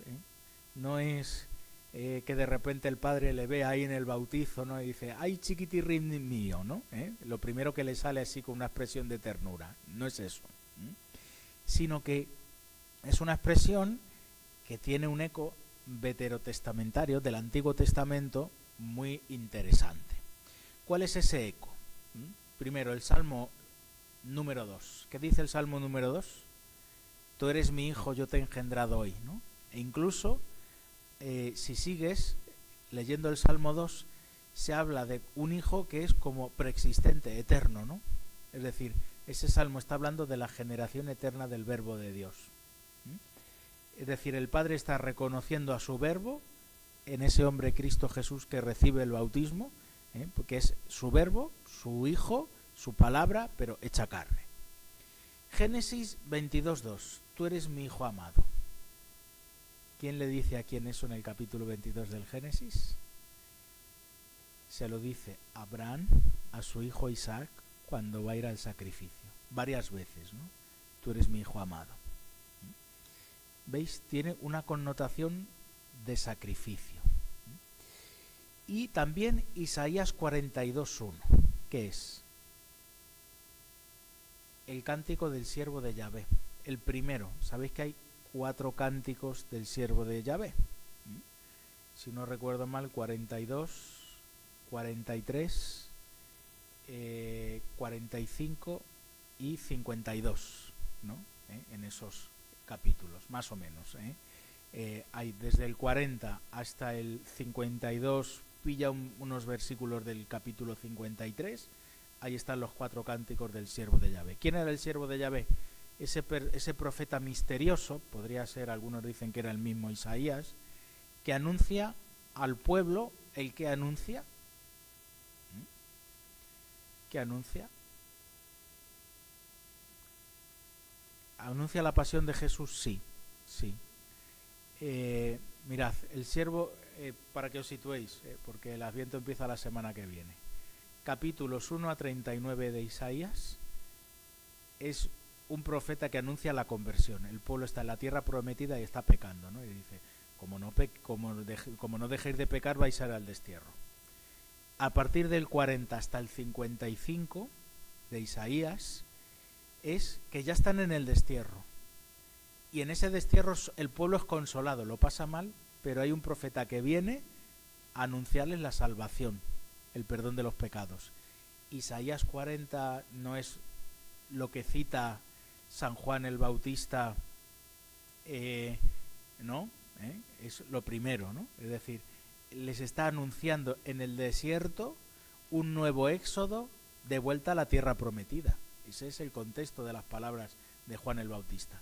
no es que de repente el padre le ve ahí en el bautizo, ¿no? Y dice, ¡ay, chiquitirrín mío!, ¿no? Lo primero que le sale así con una expresión de ternura. No es eso. Sino que es una expresión que tiene un eco veterotestamentario del Antiguo Testamento muy interesante. ¿Cuál es ese eco? Primero, el Salmo número 2. ¿Qué dice el Salmo número 2? Tú eres mi hijo, yo te he engendrado hoy, ¿no? E incluso, si sigues leyendo el Salmo 2, se habla de un hijo que es como preexistente, eterno, ¿no? Es decir, ese Salmo está hablando de la generación eterna del Verbo de Dios. Es decir, el Padre está reconociendo a su Verbo en ese hombre Cristo Jesús que recibe el bautismo, porque es su Verbo, su Hijo, su palabra, pero hecha carne. Génesis 22:2. Tú eres mi hijo amado. ¿Quién le dice a quién eso en el capítulo 22 del Génesis? Se lo dice Abraham a su hijo Isaac cuando va a ir al sacrificio. Varias veces, ¿no? Tú eres mi hijo amado. ¿Veis? Tiene una connotación de sacrificio. Y también Isaías 42:1. ¿Qué es? El cántico del siervo de Yahvé. El primero. ¿Sabéis que hay 4 cánticos del siervo de Yahvé? Si no recuerdo mal, 42, 43, 45 y 52, ¿no? En esos capítulos, más o menos. Hay desde el 40 hasta el 52, pilla unos versículos del capítulo 53, ahí están los 4 cánticos del siervo de Yahvé. ¿Quién era el siervo de Yahvé? Ese profeta misterioso, podría ser, algunos dicen que era el mismo Isaías, que anuncia al pueblo, el que anuncia, ¿qué anuncia? ¿Anuncia la pasión de Jesús? Sí, sí. Mirad, el siervo, para que os situéis, porque el Adviento empieza la semana que viene. Capítulos 1 a 39 de Isaías es un profeta que anuncia la conversión. El pueblo está en la tierra prometida y está pecando, ¿no? Y dice, como no dejéis de pecar, vais a ir al destierro. A partir del 40 hasta el 55 de Isaías es que ya están en el destierro. Y en ese destierro el pueblo es consolado, lo pasa mal, pero hay un profeta que viene a anunciarles la salvación, el perdón de los pecados. Isaías 40 no es lo que cita San Juan el Bautista, ¿no? Es lo primero, ¿no? Es decir, les está anunciando en el desierto un nuevo éxodo de vuelta a la tierra prometida. Ese es el contexto de las palabras de Juan el Bautista.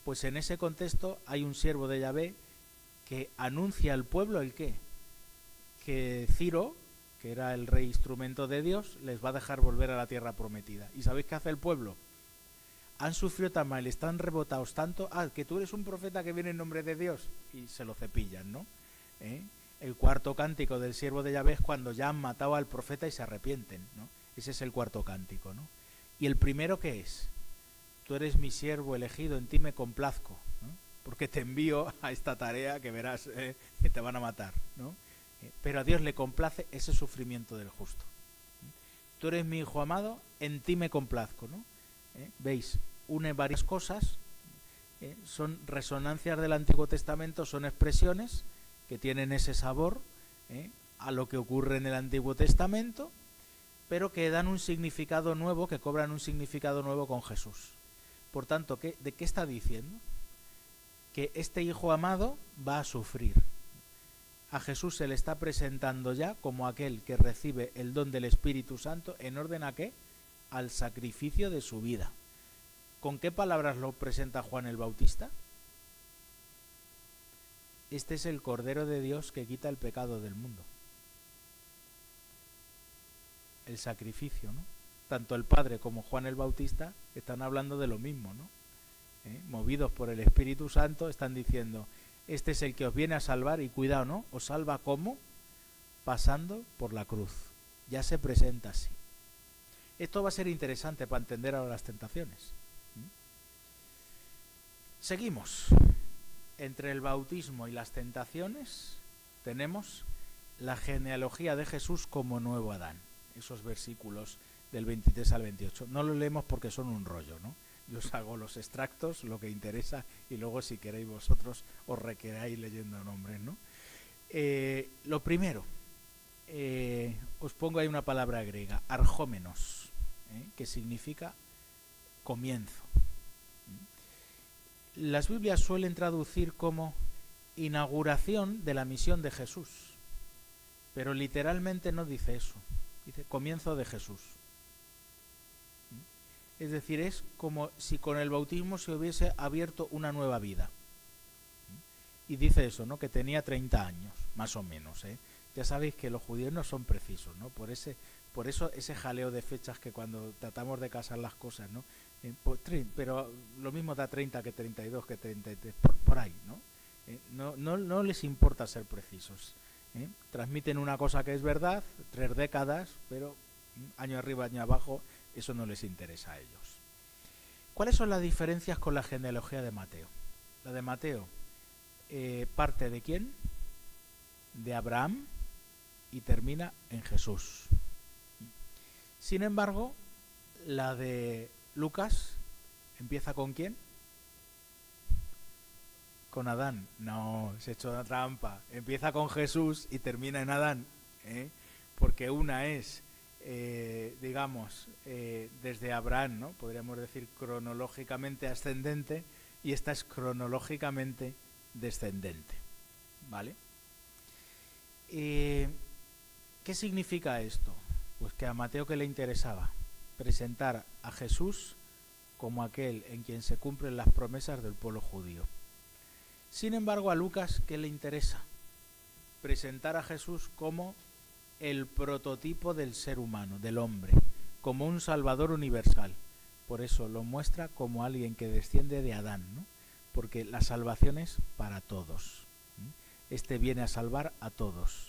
Pues en ese contexto hay un siervo de Yahvé que anuncia al pueblo el qué, que Ciro, que era el rey instrumento de Dios, les va a dejar volver a la tierra prometida. ¿Y sabéis qué hace el pueblo? Han sufrido tan mal, están rebotados tanto, que tú eres un profeta que viene en nombre de Dios, y se lo cepillan, ¿no? El cuarto cántico del siervo de Yahvé es cuando ya han matado al profeta y se arrepienten, ¿no? Ese es el cuarto cántico, ¿no? ¿Y el primero qué es? Tú eres mi siervo elegido, en ti me complazco, ¿no? Porque te envío a esta tarea que verás que te van a matar, ¿no? Pero a Dios le complace ese sufrimiento del justo. Tú eres mi hijo amado, en ti me complazco, ¿no? ¿Veis? Une varias cosas, son resonancias del Antiguo Testamento, son expresiones que tienen ese sabor a lo que ocurre en el Antiguo Testamento, pero que dan un significado nuevo, que cobran un significado nuevo con Jesús. Por tanto, ¿de qué está diciendo? Que este hijo amado va a sufrir. A Jesús se le está presentando ya como aquel que recibe el don del Espíritu Santo en orden a ¿qué? Al sacrificio de su vida. ¿Con qué palabras lo presenta Juan el Bautista? Este es el Cordero de Dios que quita el pecado del mundo. El sacrificio, ¿no? Tanto el Padre como Juan el Bautista están hablando de lo mismo, ¿no? Movidos por el Espíritu Santo, están diciendo, este es el que os viene a salvar, y cuidado, ¿no? Os salva ¿cómo? Pasando por la cruz. Ya se presenta así. Esto va a ser interesante para entender ahora las tentaciones. Seguimos. Entre el bautismo y las tentaciones tenemos la genealogía de Jesús como nuevo Adán. Esos versículos del 23 al 28. No los leemos porque son un rollo, ¿no? Yo os hago los extractos, lo que interesa, y luego si queréis vosotros os requeráis leyendo nombres, ¿no? Lo primero, os pongo ahí una palabra griega, arjómenos, que significa comienzo. Las Biblias suelen traducir como inauguración de la misión de Jesús, pero literalmente no dice eso, dice comienzo de Jesús. Es decir, es como si con el bautismo se hubiese abierto una nueva vida. Y dice eso, ¿no? Que tenía 30 años, más o menos, ¿eh? Ya sabéis que los judíos no son precisos, ¿no? Por eso ese jaleo de fechas que cuando tratamos de casar las cosas, ¿no? Pero lo mismo da 30 que 32 que 33, por ahí, ¿no? No les importa ser precisos, ¿eh? Transmiten una cosa que es verdad, 3 décadas, pero año arriba, año abajo, eso no les interesa a ellos. ¿Cuáles son las diferencias con la genealogía de Mateo? La de Mateo parte de ¿quién? De Abraham y termina en Jesús. Sin embargo, la de Lucas empieza ¿con quién? Con Adán. No, se ha hecho una trampa. Empieza con Jesús y termina en Adán, ¿eh? Porque una es, digamos, desde Abraham, ¿no? Podríamos decir cronológicamente ascendente, y esta es cronológicamente descendente, ¿vale? ¿Qué significa esto? Pues que a Mateo, ¿qué le interesaba? Presentar a Jesús como aquel en quien se cumplen las promesas del pueblo judío. Sin embargo, a Lucas, ¿qué le interesa? Presentar a Jesús como el prototipo del ser humano, del hombre, como un salvador universal. Por eso lo muestra como alguien que desciende de Adán, ¿no? Porque la salvación es para todos. Este viene a salvar a todos.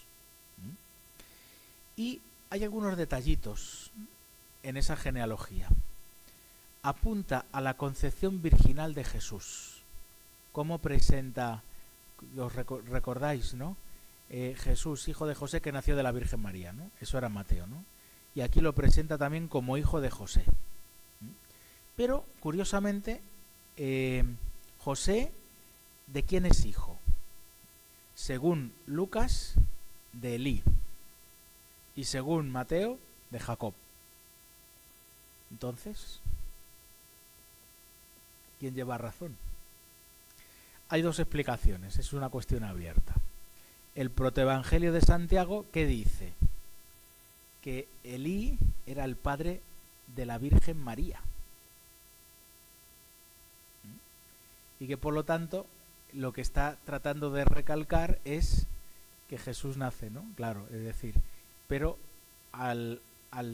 Y hay algunos detallitos en esa genealogía. Apunta a la concepción virginal de Jesús. ¿Cómo presenta? Os recordáis, ¿no? Jesús, hijo de José, que nació de la Virgen María, ¿no? Eso era Mateo, ¿no? Y aquí lo presenta también como hijo de José. Pero, curiosamente, José, ¿de quién es hijo? Según Lucas, de Elí. Y según Mateo, de Jacob. Entonces, ¿quién lleva razón? Hay dos explicaciones, es una cuestión abierta. El protoevangelio de Santiago, ¿qué dice? Que Elí era el padre de la Virgen María. Y que por lo tanto lo que está tratando de recalcar es que Jesús nace, ¿no? Claro, es decir, pero al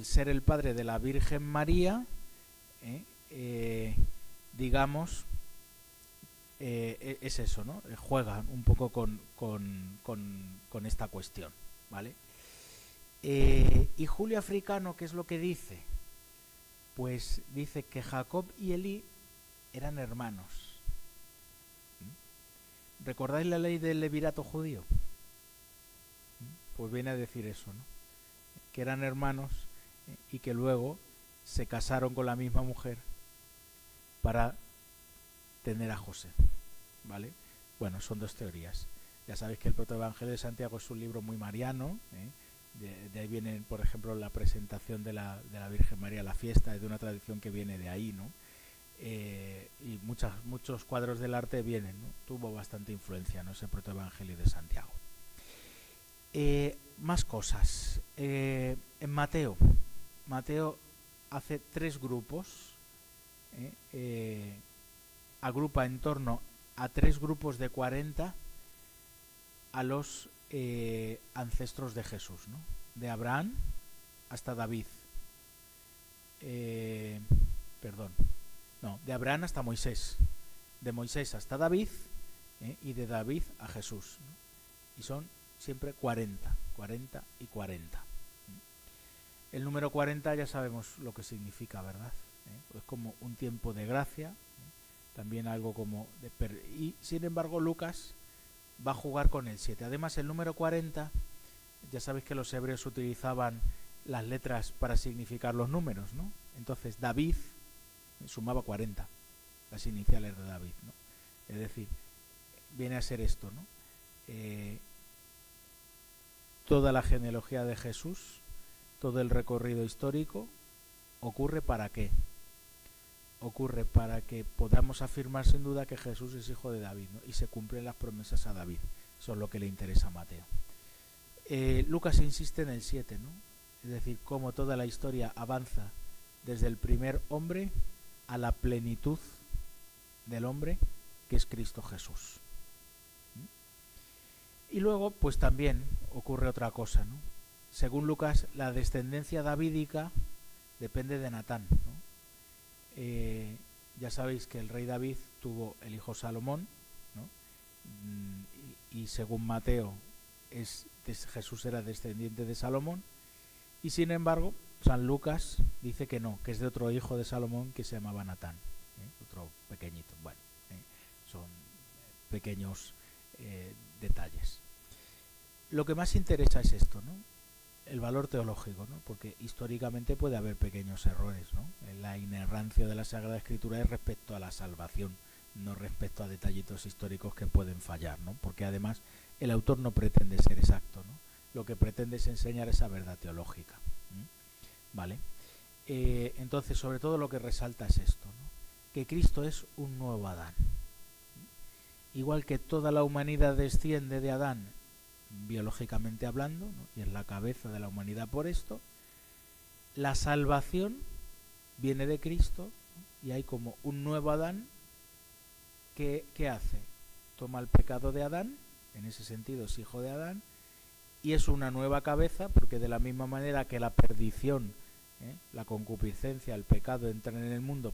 ser el padre de la Virgen María, digamos, es eso, ¿no? Juega un poco con esta cuestión, ¿vale? Y Julio Africano, ¿qué es lo que dice? Pues dice que Jacob y Elí eran hermanos. ¿Recordáis la ley del levirato judío? Pues viene a decir eso, ¿no? Que eran hermanos y que luego se casaron con la misma mujer para tener a José, ¿vale? Bueno, son dos teorías. Ya sabéis que el protoevangelio de Santiago es un libro muy mariano, de ahí viene, por ejemplo, la presentación de la Virgen María a la fiesta, es de una tradición que viene de ahí, ¿no? Y muchos cuadros del arte vienen, ¿no? Tuvo bastante influencia, ¿no? Ese protoevangelio de Santiago. Más cosas. En Mateo hace 3 grupos, agrupa en torno a 3 grupos de 40 a los ancestros de Jesús, ¿no? De Abraham hasta David. De Abraham hasta Moisés. De Moisés hasta David, y de David a Jesús, ¿no? Y son siempre 40 y 40. El número 40 ya sabemos lo que significa, ¿verdad? Es como un tiempo de gracia. también algo como y sin embargo Lucas va a jugar con el 7. Además, el número 40, ya sabéis que los hebreos utilizaban las letras para significar los números, ¿no? Entonces David sumaba 40, las iniciales de David, ¿no? Es decir, viene a ser esto, ¿no? Toda la genealogía de Jesús, todo el recorrido histórico, ¿ocurre para qué? Ocurre para que podamos afirmar sin duda que Jesús es hijo de David, ¿no? Y se cumplen las promesas a David. Eso es lo que le interesa a Mateo. Lucas insiste en el 7, ¿no? Es decir, cómo toda la historia avanza desde el primer hombre a la plenitud del hombre, que es Cristo Jesús. Y luego, pues también ocurre otra cosa, ¿no? Según Lucas, la descendencia davídica depende de Natán, ¿no? Ya sabéis que el rey David tuvo el hijo Salomón, ¿no? Y según Mateo, Jesús era descendiente de Salomón, y sin embargo, San Lucas dice que no, que es de otro hijo de Salomón que se llamaba Natán, otro pequeñito. Bueno, son pequeños detalles. Lo que más interesa es esto, ¿no? El valor teológico, ¿no? Porque históricamente puede haber pequeños errores, ¿no? La inerrancia de la Sagrada Escritura es respecto a la salvación, no respecto a detallitos históricos que pueden fallar, ¿no? Porque además el autor no pretende ser exacto, ¿no? Lo que pretende es enseñar esa verdad teológica, ¿vale? Entonces, sobre todo lo que resalta es esto, ¿no? Que Cristo es un nuevo Adán. Igual que toda la humanidad desciende de Adán, biológicamente hablando, ¿no? Y es la cabeza de la humanidad por esto, la salvación viene de Cristo, ¿no? Y hay como un nuevo Adán que hace, toma el pecado de Adán, en ese sentido es hijo de Adán, y es una nueva cabeza, porque de la misma manera que la perdición, la concupiscencia, el pecado entran en el mundo,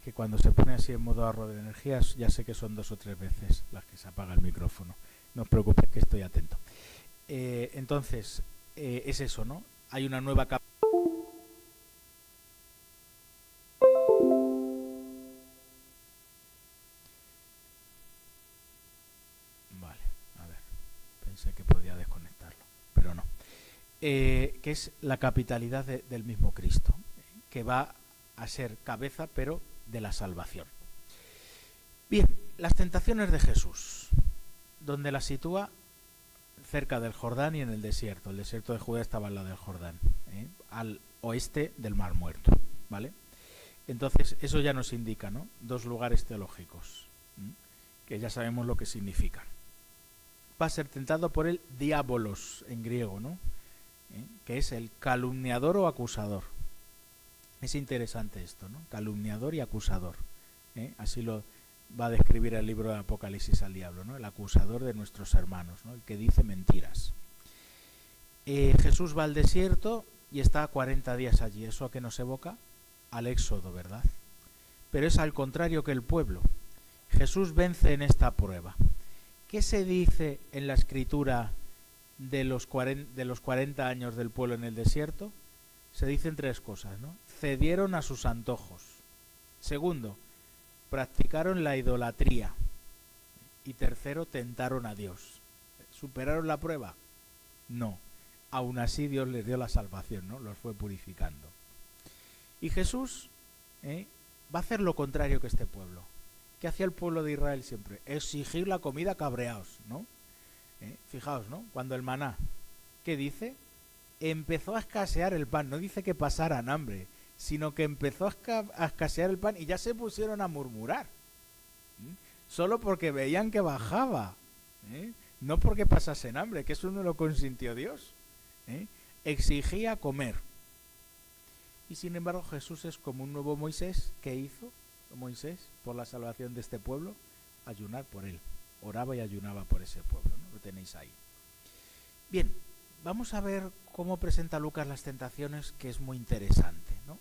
que cuando se pone así en modo ahorro de energías, ya sé que son 2 o 3 veces las que se apaga el micrófono. No os preocupéis que estoy atento. Entonces, es eso, ¿no? Hay una nueva capa. Vale, a ver. Pensé que podía desconectarlo, pero no. Que es la capitalidad del mismo Cristo, que va a ser cabeza, pero de la salvación. Bien, las tentaciones de Jesús, donde las sitúa cerca del Jordán y en el desierto. El desierto de Judea estaba al lado del Jordán, al oeste del Mar Muerto, ¿vale? Entonces, eso ya nos indica, ¿no? 2 lugares teológicos, que ya sabemos lo que significan. Va a ser tentado por el diabolos, en griego, ¿no? Que es el calumniador o acusador. Es interesante esto, ¿no? Calumniador y acusador. Así lo va a describir el libro de Apocalipsis al diablo, ¿no? El acusador de nuestros hermanos, ¿no? El que dice mentiras. Jesús va al desierto y está 40 días allí. ¿Eso a qué nos evoca? Al Éxodo, ¿verdad? Pero es al contrario que el pueblo. Jesús vence en esta prueba. ¿Qué se dice en la Escritura de los 40 años del pueblo en el desierto? Se dicen 3 cosas, ¿no? Cedieron a sus antojos. Segundo, practicaron la idolatría. Y tercero, tentaron a Dios. ¿Superaron la prueba? No. Aún así Dios les dio la salvación, ¿no? Los fue purificando. Y Jesús va a hacer lo contrario que este pueblo. ¿Qué hacía el pueblo de Israel siempre? Exigir la comida cabreaos, ¿no? Fijaos, ¿no? Cuando el maná, ¿qué dice? Empezó a escasear el pan. No dice que pasaran hambre, sino que empezó a escasear el pan y ya se pusieron a murmurar. Solo porque veían que bajaba. No porque pasasen hambre, que eso no lo consintió Dios. Exigía comer. Y sin embargo Jesús es como un nuevo Moisés. ¿Qué hizo Moisés por la salvación de este pueblo? Ayunar por él. Oraba y ayunaba por ese pueblo, ¿no? Lo tenéis ahí. Bien, vamos a ver cómo presenta Lucas las tentaciones, que es muy interesante, ¿no?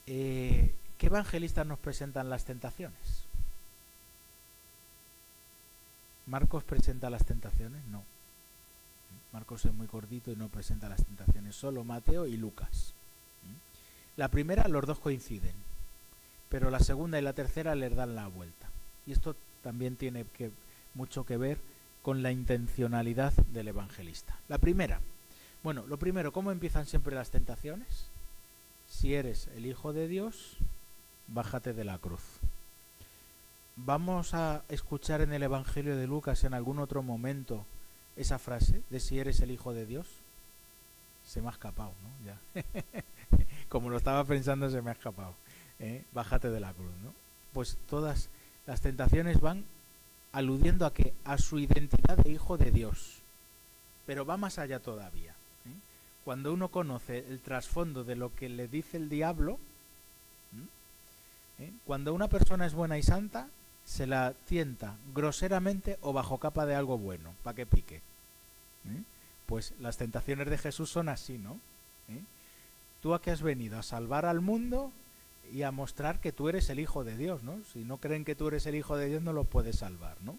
¿Qué evangelistas nos presentan las tentaciones? ¿Marcos presenta las tentaciones? No. Marcos es muy cortito y no presenta las tentaciones, solo Mateo y Lucas. La primera, los dos coinciden, pero la segunda y la tercera les dan la vuelta. Y esto también tiene mucho que ver con la intencionalidad del evangelista. La primera, bueno, lo primero, ¿cómo empiezan siempre las tentaciones? Si eres el Hijo de Dios, bájate de la cruz. Vamos a escuchar en el Evangelio de Lucas en algún otro momento esa frase de si eres el Hijo de Dios. Se me ha escapado, ¿no? Ya. Como lo estaba pensando, se me ha escapado. Bájate de la cruz, ¿no? Pues todas las tentaciones van aludiendo a su identidad de Hijo de Dios. Pero va más allá todavía. Cuando uno conoce el trasfondo de lo que le dice el diablo, cuando una persona es buena y santa, se la tienta groseramente o bajo capa de algo bueno, para que pique. Pues las tentaciones de Jesús son así, ¿no? ¿Tú a qué has venido? A salvar al mundo y a mostrar que tú eres el Hijo de Dios, ¿no? Si no creen que tú eres el Hijo de Dios, no lo puedes salvar, ¿no?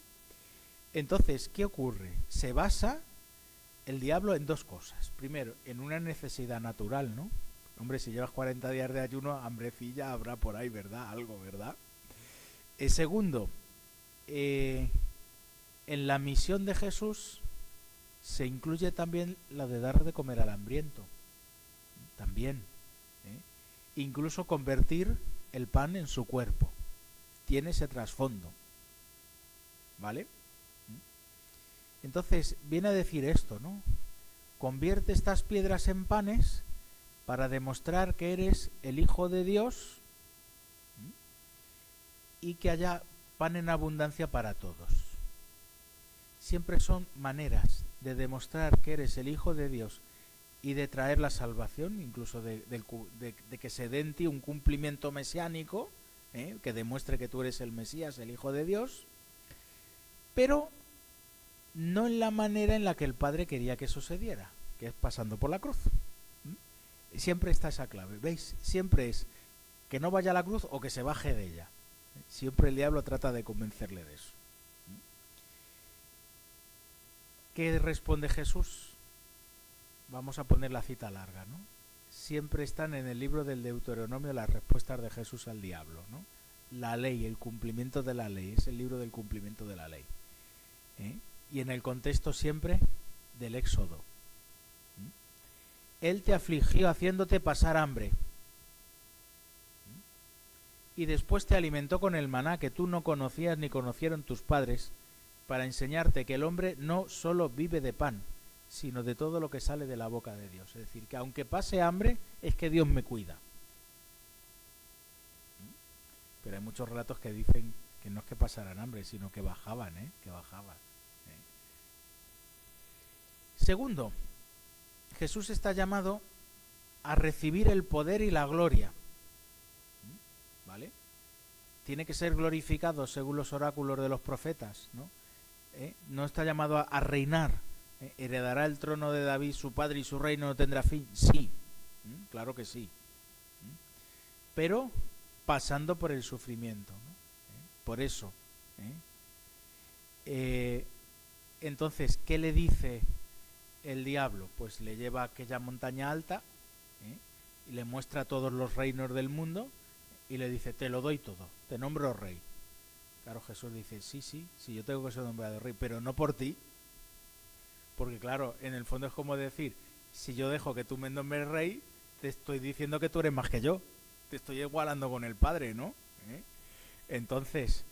Entonces, ¿qué ocurre? Se basa el diablo en dos cosas. Primero, en una necesidad natural, ¿no? Hombre, si llevas 40 días de ayuno, hambrecilla habrá por ahí, ¿verdad? Algo, ¿verdad? Segundo, en la misión de Jesús se incluye también la de dar de comer al hambriento. También. Incluso convertir el pan en su cuerpo. Tiene ese trasfondo. ¿Vale? Entonces, viene a decir esto, ¿no? Convierte estas piedras en panes para demostrar que eres el Hijo de Dios y que haya pan en abundancia para todos. Siempre son maneras de demostrar que eres el Hijo de Dios y de traer la salvación, incluso de que se dé en ti un cumplimiento mesiánico, que demuestre que tú eres el Mesías, el Hijo de Dios, pero no en la manera en la que el Padre quería que eso se diera, que es pasando por la cruz. Siempre está esa clave, ¿veis? Siempre es que no vaya a la cruz o que se baje de ella. Siempre el diablo trata de convencerle de eso. ¿Qué responde Jesús? Vamos a poner la cita larga, ¿no? Siempre están en el libro del Deuteronomio las respuestas de Jesús al diablo, ¿no? La ley, el cumplimiento de la ley, es el libro del cumplimiento de la ley. Y en el contexto siempre del Éxodo. Él te afligió haciéndote pasar hambre. Y después te alimentó con el maná que tú no conocías ni conocieron tus padres, para enseñarte que el hombre no solo vive de pan, sino de todo lo que sale de la boca de Dios. Es decir, que aunque pase hambre, es que Dios me cuida. Pero hay muchos relatos que dicen que no es que pasaran hambre, sino que bajaban, que bajaban. Segundo, Jesús está llamado a recibir el poder y la gloria. ¿Vale? Tiene que ser glorificado según los oráculos de los profetas, ¿no? No está llamado a reinar. ¿Heredará el trono de David su padre y su reino no tendrá fin? Sí, claro que sí. Pero pasando por el sufrimiento, ¿no? Por eso. Entonces, ¿qué le dice el diablo? Pues le lleva a aquella montaña alta y le muestra todos los reinos del mundo y le dice, te lo doy todo, te nombro rey. Claro, Jesús dice, sí, yo tengo que ser nombrado rey, pero no por ti. Porque claro, en el fondo es como decir, si yo dejo que tú me nombres rey, te estoy diciendo que tú eres más que yo. Te estoy igualando con el Padre, ¿no? Entonces,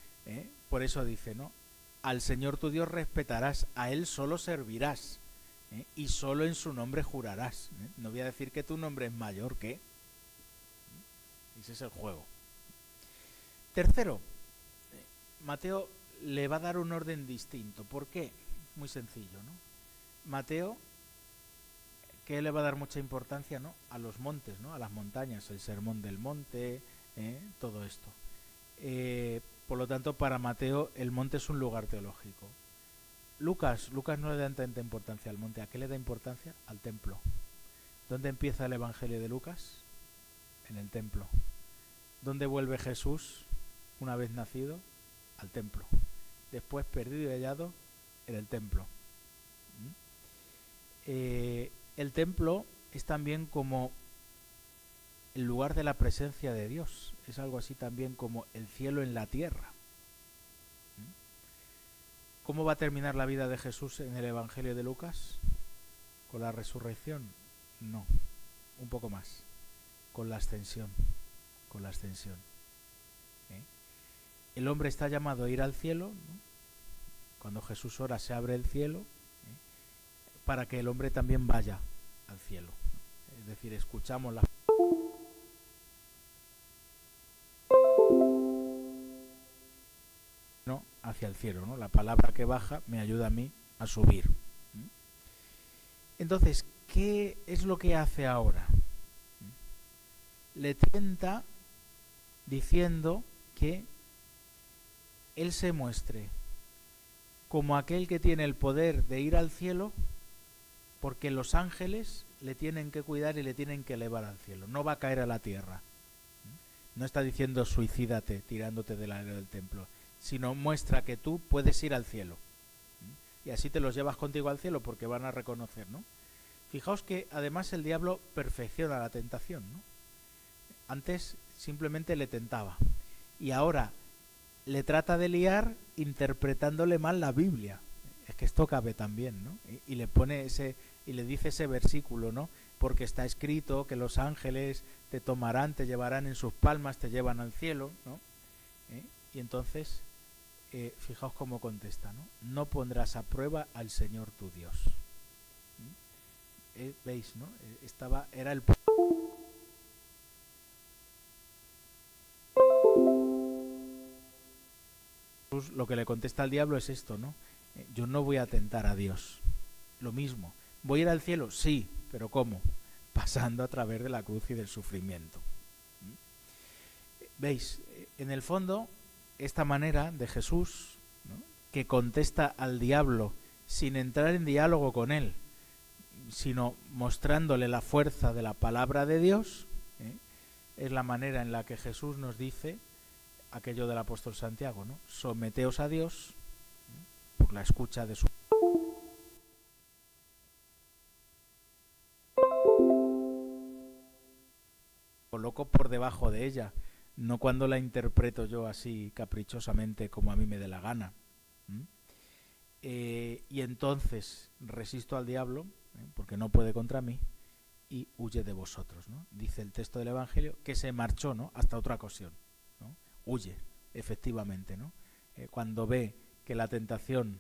por eso dice, ¿no? Al Señor tu Dios respetarás, a Él solo servirás, y solo en su nombre jurarás. No voy a decir que tu nombre es mayor que. Ese es el juego. Tercero, Mateo le va a dar un orden distinto. ¿Por qué? Muy sencillo, ¿no? Mateo, que le va a dar mucha importancia, ¿no? A los montes, ¿no? A las montañas, el sermón del monte, todo esto. Por lo tanto, para Mateo el monte es un lugar teológico. Lucas no le da tanta importancia al monte. ¿A qué le da importancia? Al templo. ¿Dónde empieza el Evangelio de Lucas? En el templo. ¿Dónde vuelve Jesús una vez nacido? Al templo. Después, perdido y hallado, en el templo. El templo es también como el lugar de la presencia de Dios. Es algo así también como el cielo en la tierra. ¿Cómo va a terminar la vida de Jesús en el Evangelio de Lucas? ¿Con la resurrección? No, un poco más. Con la ascensión. Con la ascensión. El hombre está llamado a ir al cielo, ¿no? Cuando Jesús ora se abre el cielo, para que el hombre también vaya al cielo, ¿no? Es decir, escuchamos la ¿no? Hacia el cielo, ¿no? La palabra que baja me ayuda a mí a subir. Entonces, ¿qué es lo que hace ahora? Le tienta diciendo que él se muestre como aquel que tiene el poder de ir al cielo, porque los ángeles le tienen que cuidar y le tienen que elevar al cielo. No va a caer a la tierra. No está diciendo suicídate tirándote del aire del templo, sino muestra que tú puedes ir al cielo. Y así te los llevas contigo al cielo porque van a reconocer, ¿no? Fijaos que además el diablo perfecciona la tentación, ¿no? Antes simplemente le tentaba y ahora le trata de liar interpretándole mal la Biblia. Es que esto cabe también, ¿no? Y le pone y le dice ese versículo, ¿no? Porque está escrito que los ángeles te tomarán, te llevarán en sus palmas, te llevan al cielo, ¿no? Y entonces, fijaos cómo contesta, ¿no? No pondrás a prueba al Señor tu Dios. ¿Veis, no? Era el... Lo que le contesta al diablo es esto, ¿no? Yo no voy a tentar a Dios. Lo mismo. ¿Voy a ir al cielo? Sí, pero ¿cómo? Pasando a través de la cruz y del sufrimiento. ¿Veis? En el fondo, esta manera de Jesús, ¿no? Que contesta al diablo sin entrar en diálogo con él, sino mostrándole la fuerza de la palabra de Dios, es la manera en la que Jesús nos dice aquello del apóstol Santiago, ¿no? Someteos a Dios por la escucha de su... Coloco por debajo de ella, no cuando la interpreto yo así caprichosamente como a mí me dé la gana. Y entonces resisto al diablo, porque no puede contra mí, y huye de vosotros, ¿no? Dice el texto del Evangelio que se marchó, ¿no? Hasta otra ocasión, ¿no? Huye, efectivamente, ¿no? Cuando ve que la tentación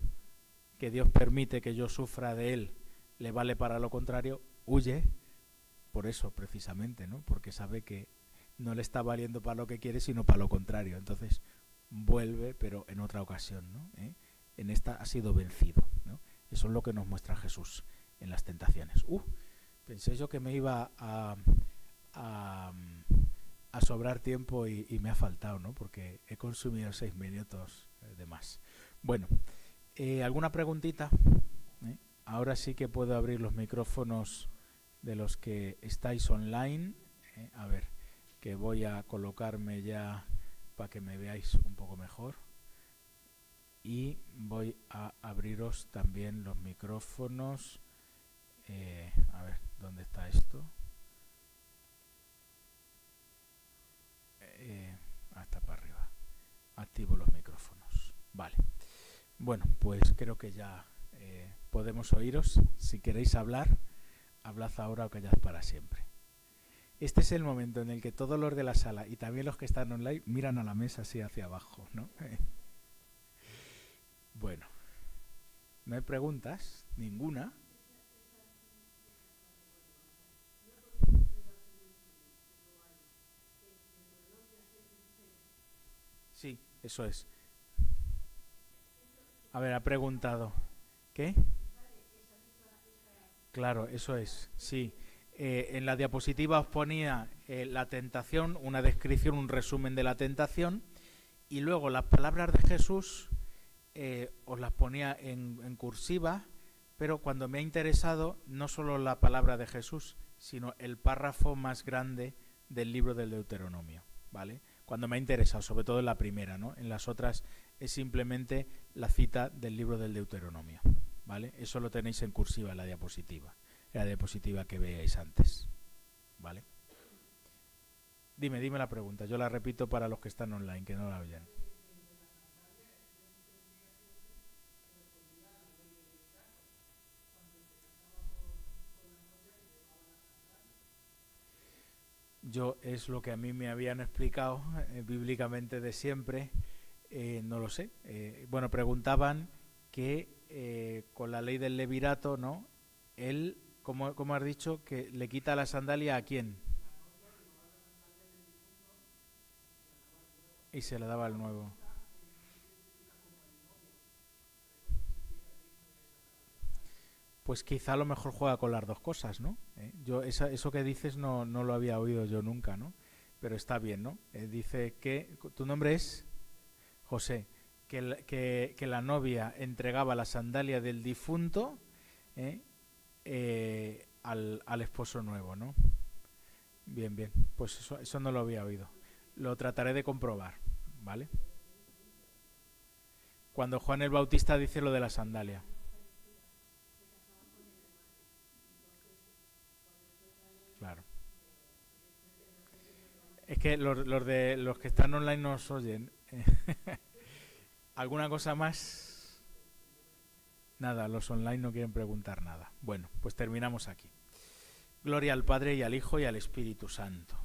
que Dios permite que yo sufra de él le vale para lo contrario, huye por eso precisamente, ¿no? Porque sabe que no le está valiendo para lo que quiere, sino para lo contrario. Entonces vuelve, pero en otra ocasión, ¿no? En esta ha sido vencido, ¿no? Eso es lo que nos muestra Jesús en las tentaciones. Pensé yo que me iba a sobrar tiempo y me ha faltado, ¿no? Porque he consumido 6 minutos de más. Bueno, ¿alguna preguntita? Ahora sí que puedo abrir los micrófonos de los que estáis online. A ver, que voy a colocarme ya para que me veáis un poco mejor. Y voy a abriros también los micrófonos. A ver, ¿dónde está esto? Hasta para arriba. Activo los micrófonos. Vale. Bueno, pues creo que ya podemos oíros. Si queréis hablar, hablad ahora o callad para siempre. Este es el momento en el que todos los de la sala y también los que están online miran a la mesa así hacia abajo, ¿no? Bueno, ¿no hay preguntas? ¿Ninguna? Sí, eso es. A ver, ha preguntado. ¿Qué? Claro, eso es, sí. En la diapositiva os ponía la tentación, una descripción, un resumen de la tentación, y luego las palabras de Jesús os las ponía en cursiva, pero cuando me ha interesado no solo la palabra de Jesús, sino el párrafo más grande del libro del Deuteronomio, ¿vale? Cuando me ha interesado, sobre todo en la primera, ¿no? En las otras es simplemente la cita del libro del Deuteronomio, ¿vale? Eso lo tenéis en cursiva en la diapositiva que veíais antes, ¿vale? Dime la pregunta, yo la repito para los que están online, que no la oyen. Yo es lo que a mí me habían explicado bíblicamente de siempre, no lo sé. Bueno, preguntaban que con la ley del levirato, ¿no? Él, como has dicho, que le quita la sandalia a quién y se la daba al nuevo. Pues quizá a lo mejor juega con las dos cosas, ¿no? Yo eso que dices no lo había oído yo nunca, ¿no? Pero está bien, ¿no? Dice que tu nombre es José, que la novia entregaba la sandalia del difunto al esposo nuevo, ¿no? Bien, bien. Pues eso no lo había oído. Lo trataré de comprobar, ¿vale? Cuando Juan el Bautista dice lo de la sandalia. Claro. Es que los que están online nos oyen. ¿Alguna cosa más? Nada, los online no quieren preguntar nada. Bueno, pues terminamos aquí. Gloria al Padre y al Hijo y al Espíritu Santo.